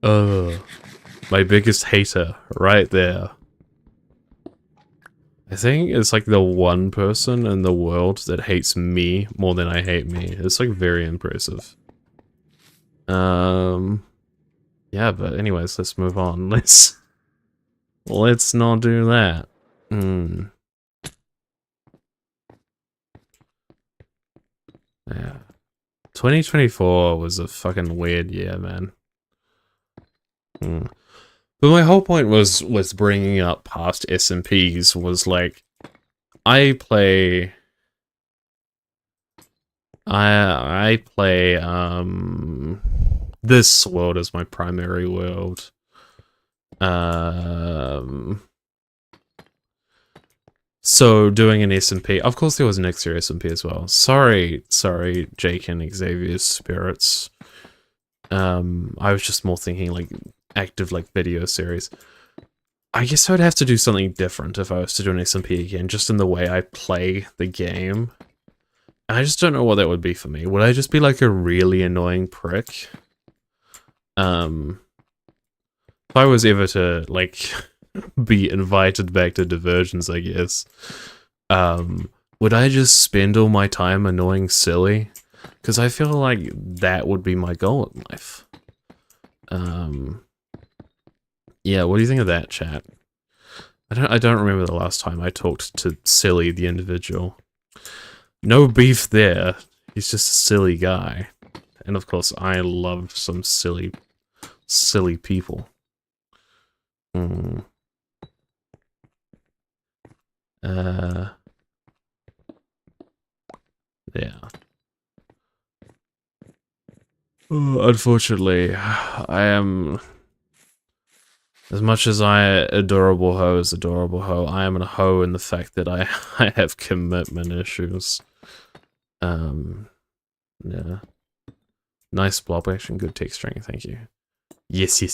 My biggest hater, right there. I think it's like the one person in the world that hates me more than I hate me. It's like very impressive. Yeah, but anyways, let's move on. Let's not do that. Yeah. 2024 was a fucking weird year, man. But my whole point was with bringing up past SMPs was like, I play this world as my primary world. So doing an SMP, of course there was an extra SMP as well. Sorry, Jake and Xavier's spirits. I was just more thinking like active like video series. I guess I'd have to do something different if I was to do an SMP again, just in the way I play the game. I just don't know what that would be for me. Would I just be like a really annoying prick? If I was ever to like be invited back to Divergence, I guess, would I just spend all my time annoying Silly? Because I feel like that would be my goal in life. Yeah, what do you think of that, chat? I don't remember the last time I talked to Silly, the individual. No beef there. He's just a silly guy. And of course, I love some silly people. Yeah. Unfortunately, I am... As much as adorable hoe is adorable hoe, I am a hoe in the fact that I have commitment issues. Yeah. Nice blob action, good texturing, thank you. Yes. Do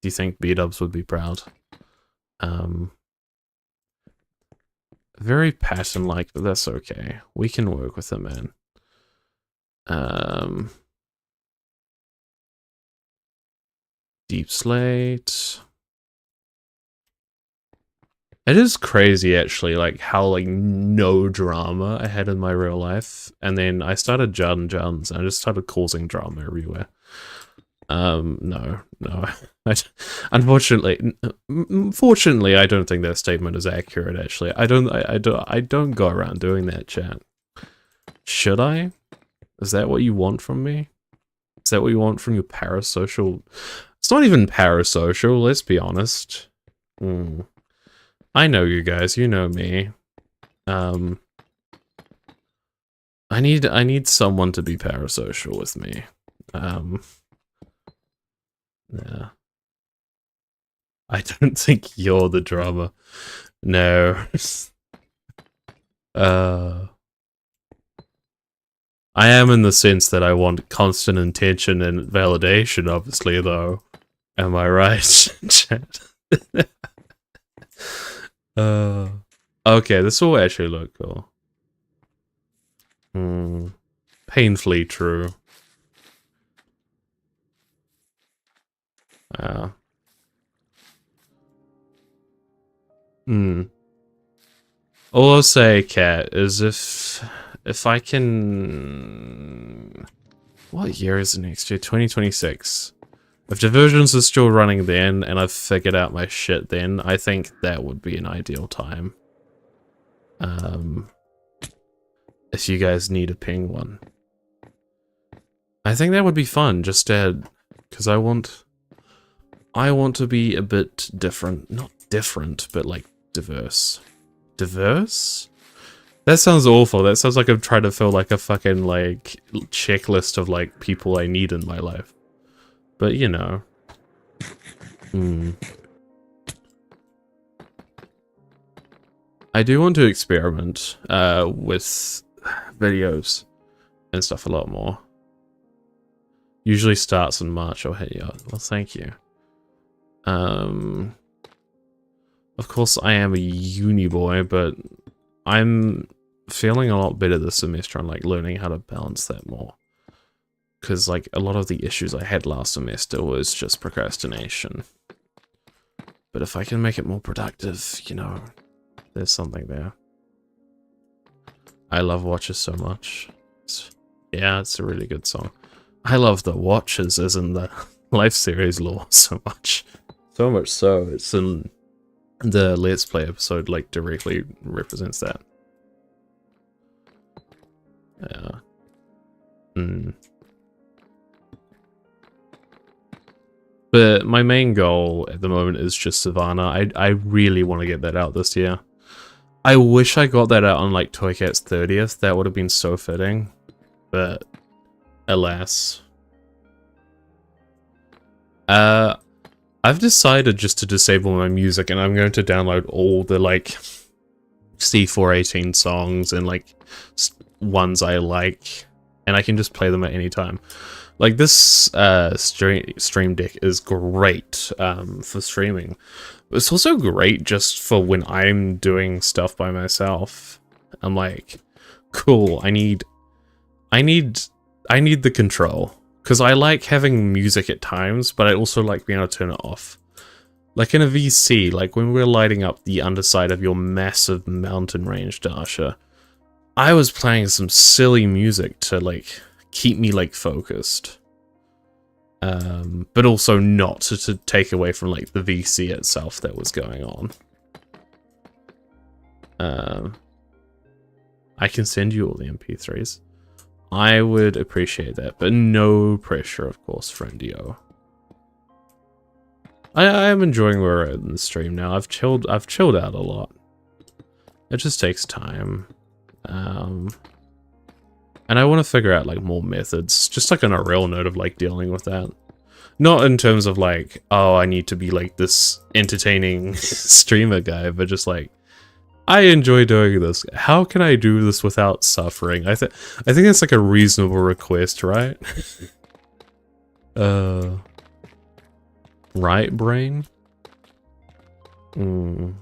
you think B-dubs would be proud? Very pattern-like, but that's okay. We can work with it, man. Deep Slate. It is crazy, actually, like, how, like, no drama I had in my real life. And then I started Jardin Jardins, and I just started causing drama everywhere. No. Fortunately, I don't think that statement is accurate, actually. I don't go around doing that, chat. Should I? Is that what you want from me? Is that what you want from your parasocial... It's not even parasocial, let's be honest. I know you guys, you know me. I need someone to be parasocial with me. Yeah. I don't think you're the drama. No. I am in the sense that I want constant attention and validation, obviously, though. Am I right, chat? Okay, this will actually look cool. Painfully true. Uh, All I'll say, Kat, is if I can... What year is it next year? 2026. If Divergence is still running then, and I've figured out my shit then, I think that would be an ideal time. If you guys need a ping one. I think that would be fun, just to... Because I want to be a bit different. Not different, but like diverse. Diverse? That sounds awful. That sounds like I'm trying to fill like a fucking like checklist of like people I need in my life. But you know. I do want to experiment with videos and stuff a lot more. Usually starts in March. I'll hit you up. Well, thank you. Of course, I am a uni boy, but I'm feeling a lot better this semester on like learning how to balance that more. Because like a lot of the issues I had last semester was just procrastination. But if I can make it more productive, you know, there's something there. I love Watches so much. Yeah, it's a really good song. I love the Watches as in the Life series lore so much. So much so, it's in the Let's Play episode, like, directly represents that. Yeah. But my main goal at the moment is just Savannah. I really want to get that out this year. I wish I got that out on, like, Toycat's 30th. That would have been so fitting. But, alas. I've decided just to disable my music, and I'm going to download all the, like, C418 songs and, like, ones I like, and I can just play them at any time. Like, this stream deck is great for streaming. It's also great just for when I'm doing stuff by myself. I'm like, cool, I need the control. Because I like having music at times, but I also like being able to turn it off. Like in a VC, like when we're lighting up the underside of your massive mountain range, Dasha, I was playing some silly music to, like, keep me, like, focused. But also not to take away from, like, the VC itself that was going on. I can send you all the MP3s. I would appreciate that, but no pressure, of course, friendio. I am enjoying where we're at in the stream now. I've chilled out a lot. It just takes time. And I want to figure out, like, more methods, just, like, on a real note of, like, dealing with that. Not in terms of, like, oh, I need to be, like, this entertaining streamer guy, but just, like, I enjoy doing this. How can I do this without suffering? I think that's, like, a reasonable request, right? Right, brain? DM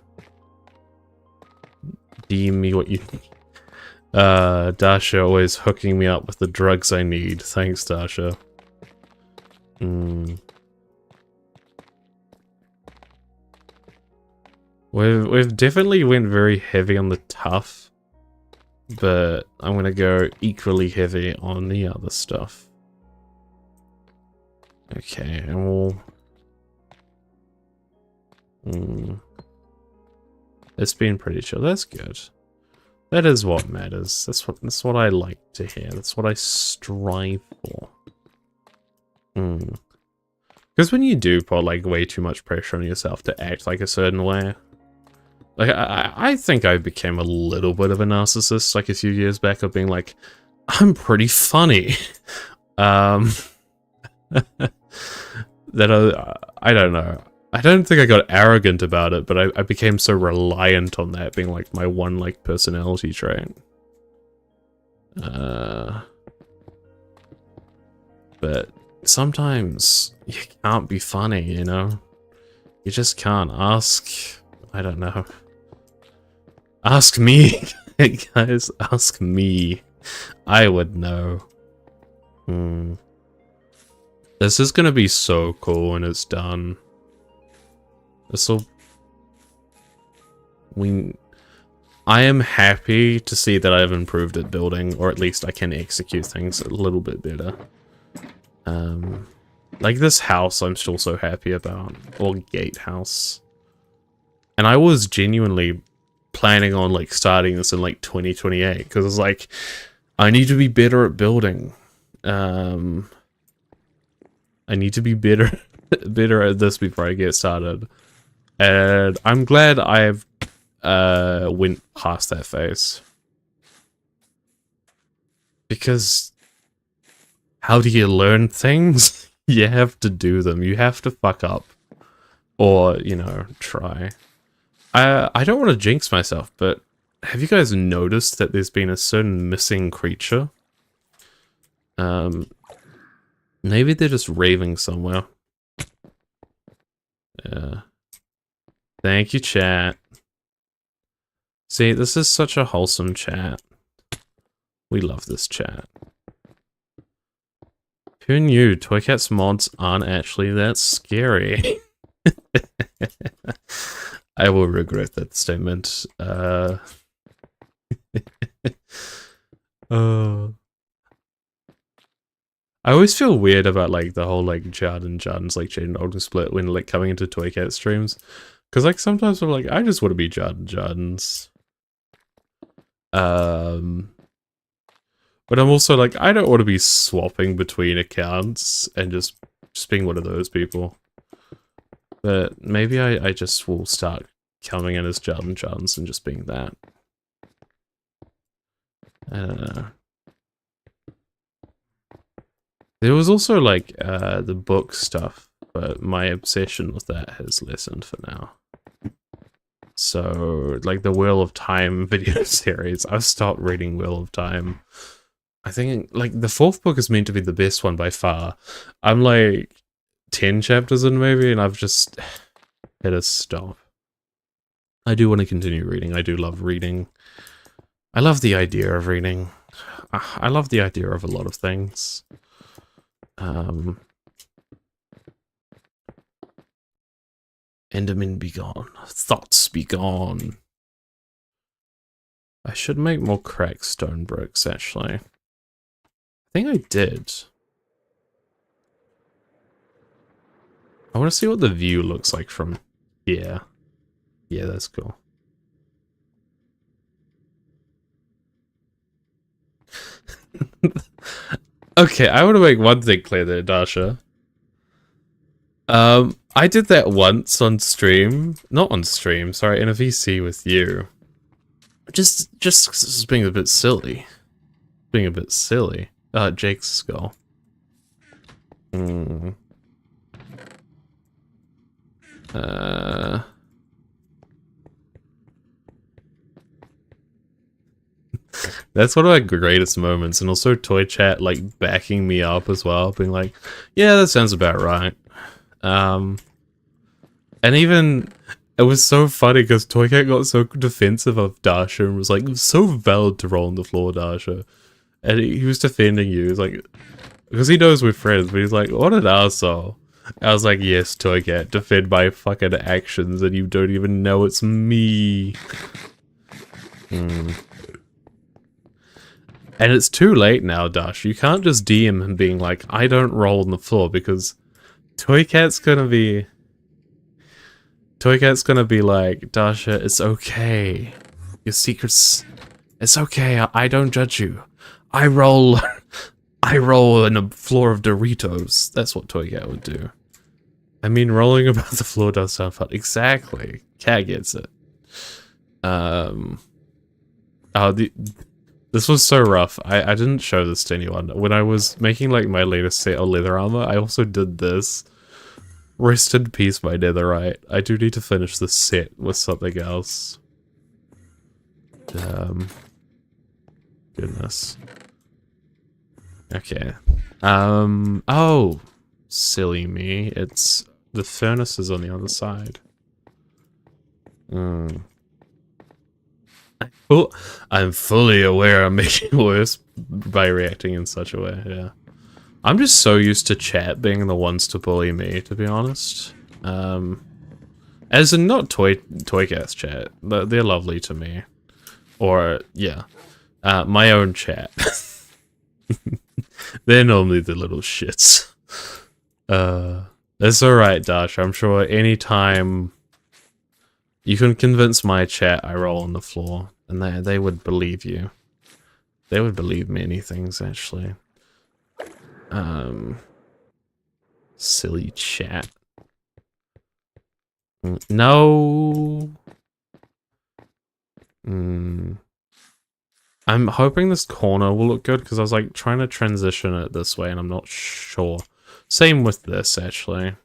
me what you... Dasha always hooking me up with the drugs I need. Thanks, Dasha. We've definitely went very heavy on the tough, but I'm gonna go equally heavy on the other stuff. Okay, and we'll... It's been pretty chill. That's good. That is what matters. That's what I like to hear. That's what I strive for. Because when you do put, like, way too much pressure on yourself to act like a certain way, like, I think I became a little bit of a narcissist, like, a few years back, of being like, I'm pretty funny. That I don't know. I don't think I got arrogant about it, but I became so reliant on that being, like, my one, like, personality trait. But sometimes you can't be funny, you know? You just can't. I don't know. Ask me, guys, ask me. I would know. Hmm. This is gonna be so cool when it's done. This'll... I am happy to see that I've improved at building, or at least I can execute things a little bit better. Like this house I'm still so happy about. Or gatehouse. And I was genuinely planning on like starting this in like 2028, because it's like, I need to be better at building. I need to be better at this before I get started. And I'm glad I've went past that phase. Because how do you learn things? You have to do them. You have to fuck up. Or, you know, try. I don't want to jinx myself, but have you guys noticed that there's been a certain missing creature? Maybe they're just raving somewhere. Yeah. Thank you, chat. See, this is such a wholesome chat. We love this chat. Who knew Toycat's mods aren't actually that scary? I will regret that statement. I always feel weird about like the whole like Jardin's like Jade and Ogden split when like coming into Toycat streams. Cause like sometimes I'm like, I just want to be Jardin's. But I'm also like, I don't want to be swapping between accounts and just being one of those people. But maybe I just will start coming in as Jardin's and just being that. I don't know. There was also like the book stuff, but my obsession with that has lessened for now. So like the Wheel of Time video series, I've stopped reading Wheel of Time. I think like the 4th book is meant to be the best one by far. I'm like 10 chapters in maybe, and I've just hit a stop. I do want to continue reading. I do love reading. I love the idea of reading. I love the idea of a lot of things. Enderman be gone. Thoughts be gone. I should make more cracked stone bricks, actually. I think I did. I want to see what the view looks like from here. Yeah, that's cool. Okay, I want to make one thing clear there, Dasha. I did that once on stream. Not on stream, sorry, in a VC with you. Just 'cause this is being a bit silly. Being a bit silly. Jake's skull. That's one of my greatest moments, and also Toy Chat like backing me up as well, being like, yeah, that sounds about right. And even it was so funny because Toy Cat got so defensive of Dasha and was like, so valid to roll on the floor, Dasha. And he was defending you. He was like, because he knows we're friends, but he's like, what an arsehole. I was like, yes, Toy Cat, defend my fucking actions, and you don't even know it's me. And it's too late now, Dash. You can't just DM him being like, I don't roll on the floor, because Toy Cat's gonna be like, Dasha, it's okay. Your secrets, it's okay. I don't judge you. I roll on a floor of Doritos. That's what Toy Cat would do. I mean, rolling about the floor does sound fun. Exactly. Cat gets it. This was so rough. I didn't show this to anyone. When I was making like my latest set of leather armor, I also did this. Rest in peace, my netherite. I do need to finish this set with something else. Goodness. Okay. Oh, silly me. It's the furnace is on the other side. Well, I'm fully aware I'm making it worse by reacting in such a way, yeah. I'm just so used to chat being the ones to bully me, to be honest. As in not Toycast chat, but they're lovely to me. Or, yeah, my own chat. They're normally the little shits. It's alright, Dash. I'm sure anytime you can convince my chat I roll on the floor, and they would believe you. They would believe many things, actually. Silly chat. No. I'm hoping this corner will look good because I was like trying to transition it this way and I'm not sure. Same with this, actually.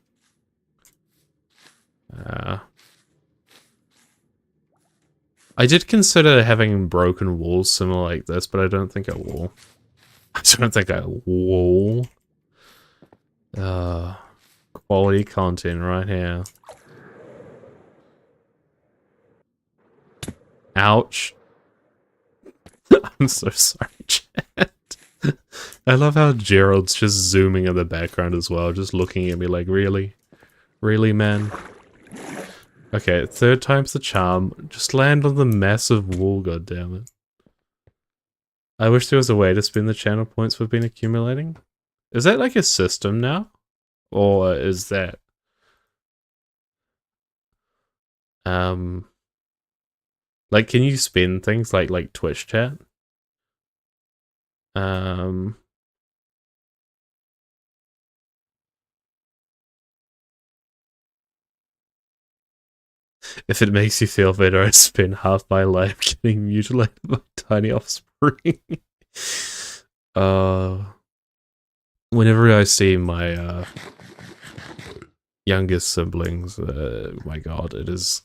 I did consider having broken walls similar like this, but I don't think I will. I don't think I will. Quality content right here. Ouch. I'm so sorry, chat. I love how Gerald's just zooming in the background as well, just looking at me like, really? Really, man? Okay, third time's the charm. Just land on the massive wall, goddammit. I wish there was a way to spend the channel points we've been accumulating. Is that like a system now? Or is that... Like, can you spend things like Twitch chat? If it makes you feel better, I spend half my life getting mutilated by tiny offspring. Whenever I see my youngest siblings, my god, it is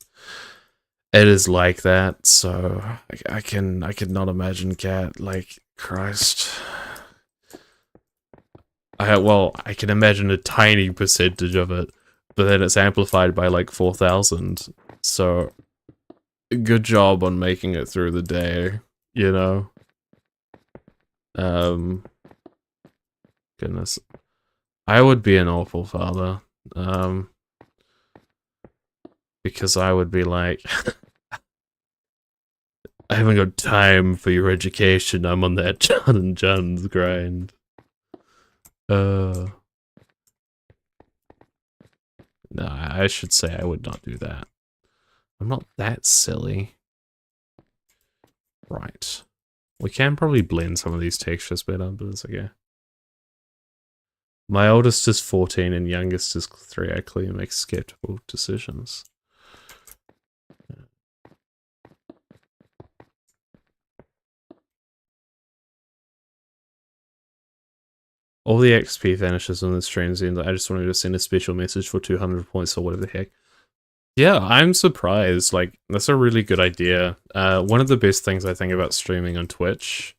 like that. So I could not imagine Cat, like, Christ. I can imagine a tiny percentage of it, but then it's amplified by like 4,000. So good job on making it through the day, you know. Goodness, I would be an awful father. Because I would be like, I haven't got time for your education. I'm on that John and John's grind. No, I should say I would not do that. I'm not that silly. Right. We can probably blend some of these textures better, but it's okay. My oldest is 14 and youngest is 3. I clearly make skeptical decisions. All the XP vanishes on the streams end. I just wanted to send a special message for 200 points or whatever the heck. Yeah, I'm surprised. Like, that's a really good idea. One of the best things I think about streaming on Twitch,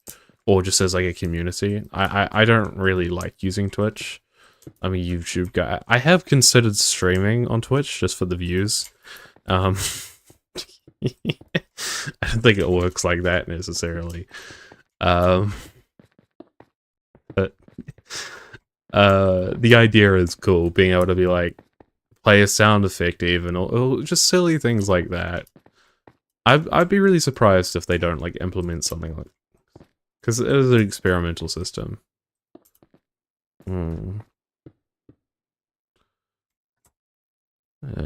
or just as like a community, I don't really like using Twitch. I'm a YouTube guy. I have considered streaming on Twitch just for the views. I don't think it works like that necessarily. But the idea is cool, being able to be like, play a sound effect even, or just silly things like that. I'd be really surprised if they don't like implement something like, because it is an experimental system.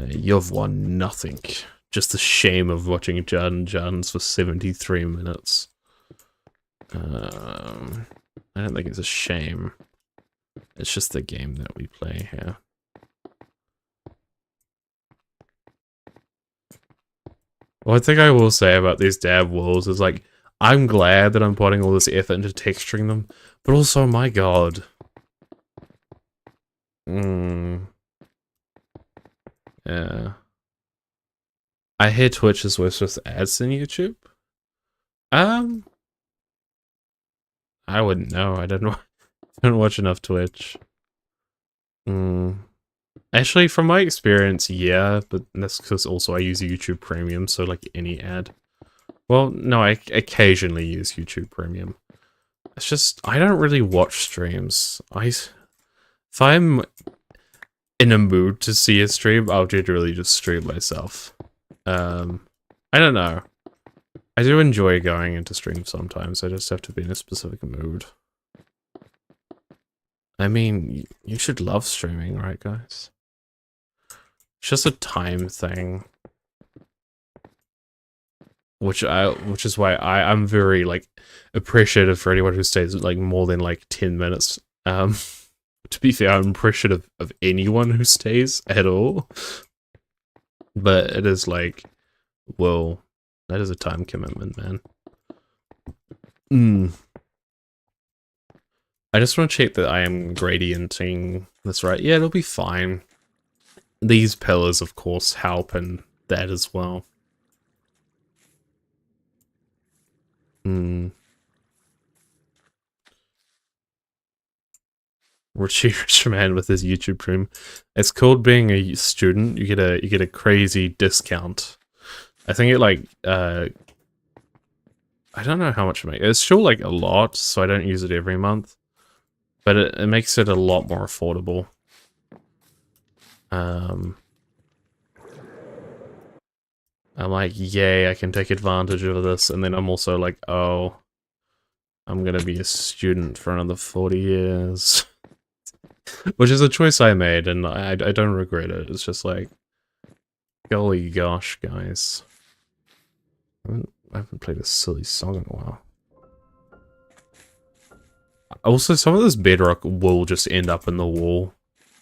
You've won nothing. Just the shame of watching Johns for 73 minutes. I don't think it's a shame. It's just the game that we play here. One thing I will say about these dab walls is, like, I'm glad that I'm putting all this effort into texturing them, but also, my god. Yeah. I hear Twitch is worse with ads than YouTube. I wouldn't know. I don't watch enough Twitch. Actually, from my experience, yeah, but that's because also I use YouTube Premium, so like any ad. Well, no, I occasionally use YouTube Premium. It's just, I don't really watch streams. If I'm in a mood to see a stream, I'll generally just stream myself. I don't know. I do enjoy going into streams sometimes, I just have to be in a specific mood. I mean, you should love streaming, right, guys? It's just a time thing. Which is why I'm very, like, appreciative for anyone who stays, like, more than, like, 10 minutes. To be fair, I'm appreciative of anyone who stays at all. But it is like, whoa, that is a time commitment, man. I just want to check that I am gradienting this right. Yeah, it'll be fine. These pillars, of course, help in that as well. Rich man with his YouTube stream. It's called being a student. You get a crazy discount. I think it like I don't know how much it makes. It's still like a lot, so I don't use it every month. But it makes it a lot more affordable. I'm like, yay, I can take advantage of this, and then I'm also like, oh, I'm gonna be a student for another 40 years. Which is a choice I made, and I don't regret it. It's just like, golly gosh, guys. I haven't played a silly song in a while. Also, some of this bedrock will just end up in the wall,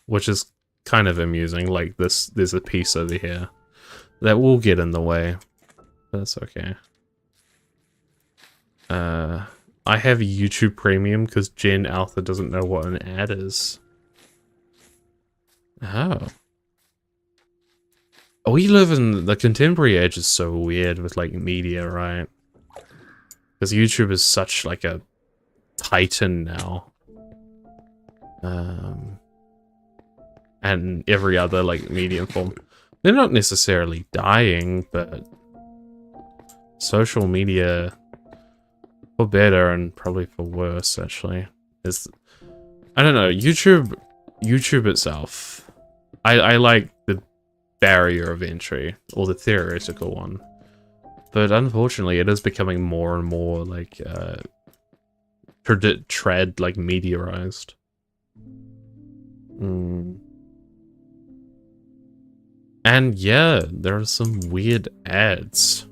which is kind of amusing. Like this, there's a piece over here that will get in the way. That's okay. I have YouTube Premium because Gen Alpha doesn't know what an ad is. Oh. We live in the contemporary age is so weird with like media, right? Because YouTube is such like a titan now. And every other like medium form. They're not necessarily dying, but social media, for better and probably for worse actually, is, I don't know, YouTube itself. I like the barrier of entry, or the theoretical one. But unfortunately, it is becoming more and more like trad like mediarized. And yeah, there are some weird ads.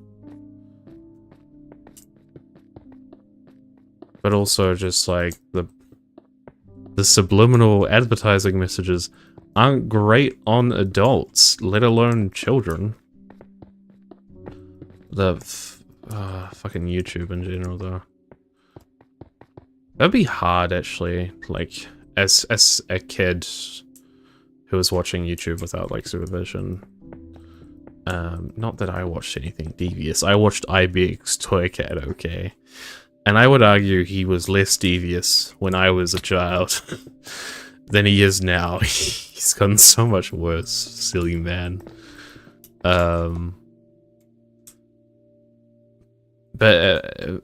But also just like the subliminal advertising messages aren't great on adults, let alone children. The fucking YouTube in general, though. That'd be hard, actually. Like, as a kid who was watching YouTube without like supervision. Not that I watched anything devious. I watched IBX Toy Cat, okay. And I would argue he was less devious when I was a child than he is now. He's gotten so much worse, silly man. But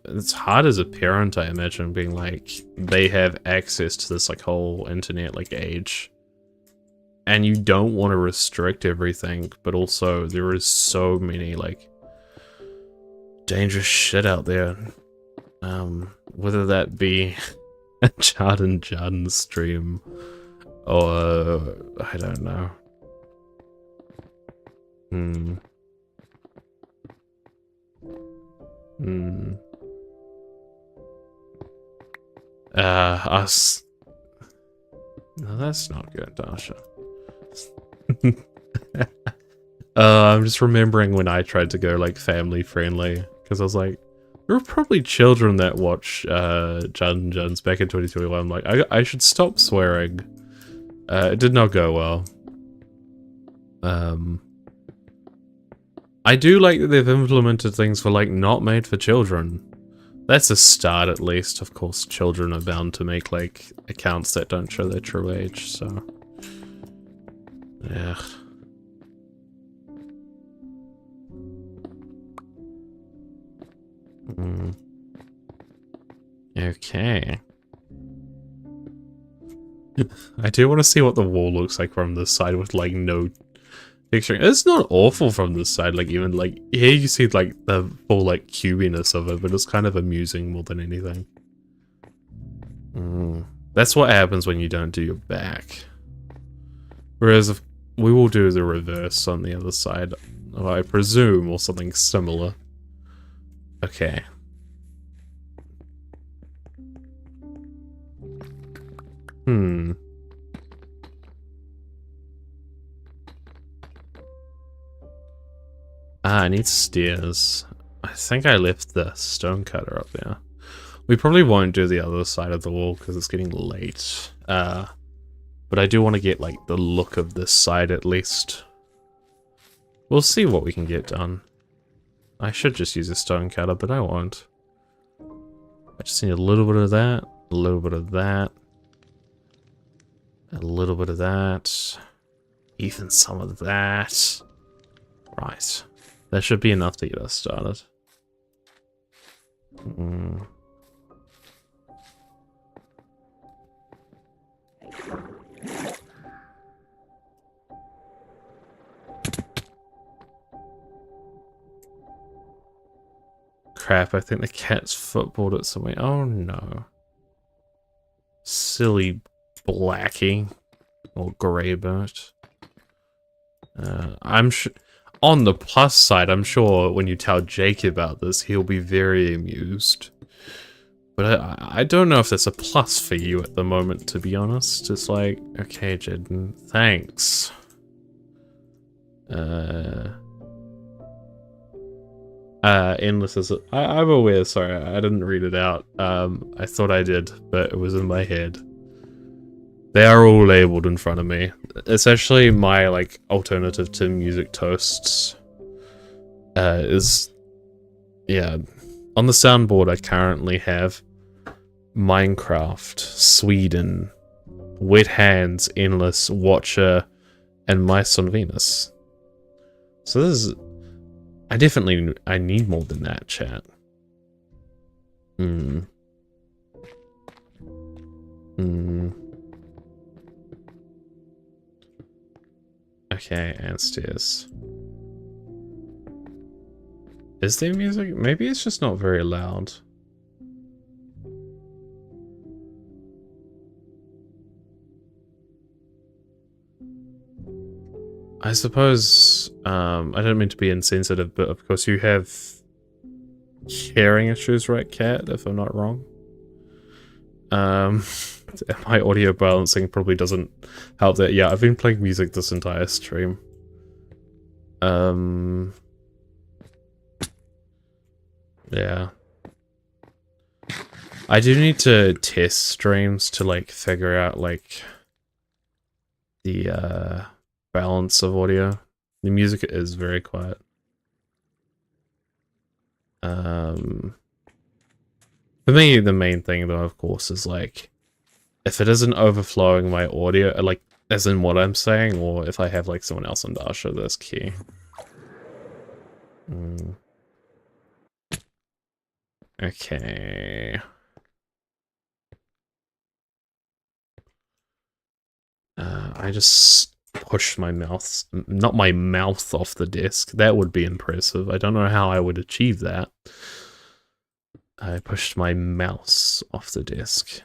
it's hard as a parent, I imagine, being like, they have access to this like whole internet like age. And you don't want to restrict everything, but also there is so many like dangerous shit out there. Whether that be a Jarden stream or I don't know. Us. No, that's not good, Dasha. I'm just remembering when I tried to go like family friendly, because I was like, there are probably children that watch Juns back in 2021. I'm like, I should stop swearing. It did not go well. I do like that they've implemented things for like not made for children. That's a start at least. Of course, children are bound to make like accounts that don't show their true age, so yeah. Mm. Okay. I do want to see what the wall looks like from this side with like no picturing. It's not awful from this side, like even like here you see like the full like cubiness of it, but it's kind of amusing more than anything. That's what happens when you don't do your back. Whereas if we will do the reverse on the other side, I presume, or something similar. Okay. I need stairs. I think I left the stone cutter up there. We probably won't do the other side of the wall because it's getting late. But I do want to get like the look of this side at least. We'll see what we can get done. I should just use a stone cutter, but I won't. I just need a little bit of that, a little bit of that, a little bit of that, even some of that. Right. That should be enough to get us started. Crap, I think the cat's footballed it somewhere. Oh no. Silly blackie. Or greybird. I'm sure... On the plus side, I'm sure when you tell Jake about this, he'll be very amused. But I don't know if that's a plus for you at the moment, to be honest. It's like, okay, Jaden, thanks. Endless is... I'm aware, sorry, I didn't read it out. I thought I did, but it was in my head. They are all labeled in front of me. It's actually my, like, alternative to music toasts. Yeah. On the soundboard I currently have Minecraft, Sweden, Wet Hands, Endless, Watcher, and Mice on Venus. So this is... I need more than that, chat. Okay, and stairs. Is there music? Maybe it's just not very loud. I suppose, I don't mean to be insensitive, but of course you have hearing issues, right, Cat, if I'm not wrong? My audio balancing probably doesn't help that. Yeah, I've been playing music this entire stream. Yeah. I do need to test streams to, like, figure out, like, the, balance of audio. The music is very quiet. For me, the main thing, though, of course, is, like, if it isn't overflowing my audio, like, as in what I'm saying, or if I have, like, someone else on Dasha, that's key. Okay. I just pushed my mouth, not my mouth off the desk. That would be impressive. I don't know how I would achieve that. I pushed my mouse off the desk.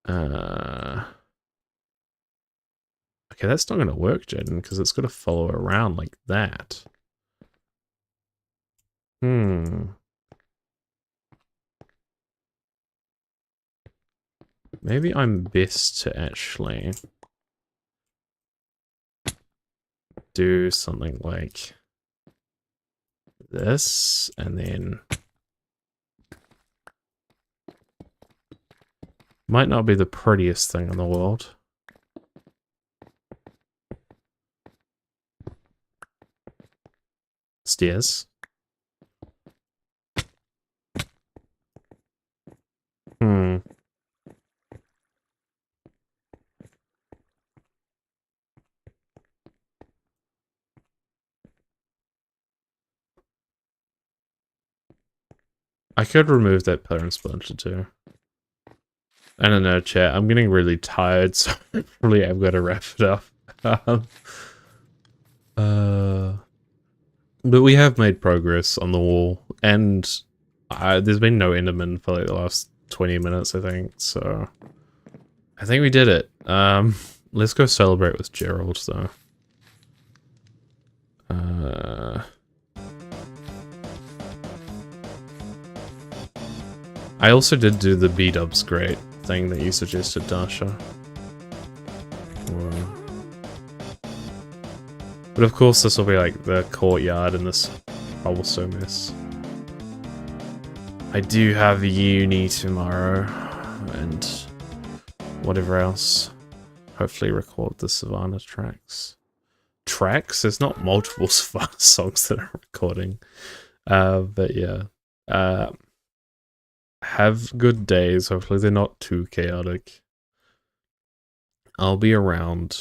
Okay, that's not going to work, Jaden, because it's going to follow around like that. Maybe I'm best to actually do something like this, and then... Might not be the prettiest thing in the world. Stairs. I could remove that pillar and splinter too. I don't know, chat. I'm getting really tired, so probably I've got to wrap it up. But we have made progress on the wall, and there's been no Enderman for like the last 20 minutes, I think, so I think we did it. Let's go celebrate with Gerald, though. I also did do the B-dubs great thing that you suggested, Dasha. But of course this will be like the courtyard in this cobblestone mess. I do have uni tomorrow, and whatever else. Hopefully record the Savannah tracks. Tracks? There's not multiple Savannah songs that I'm recording. But yeah. Have good days. Hopefully they're not too chaotic. I'll be around.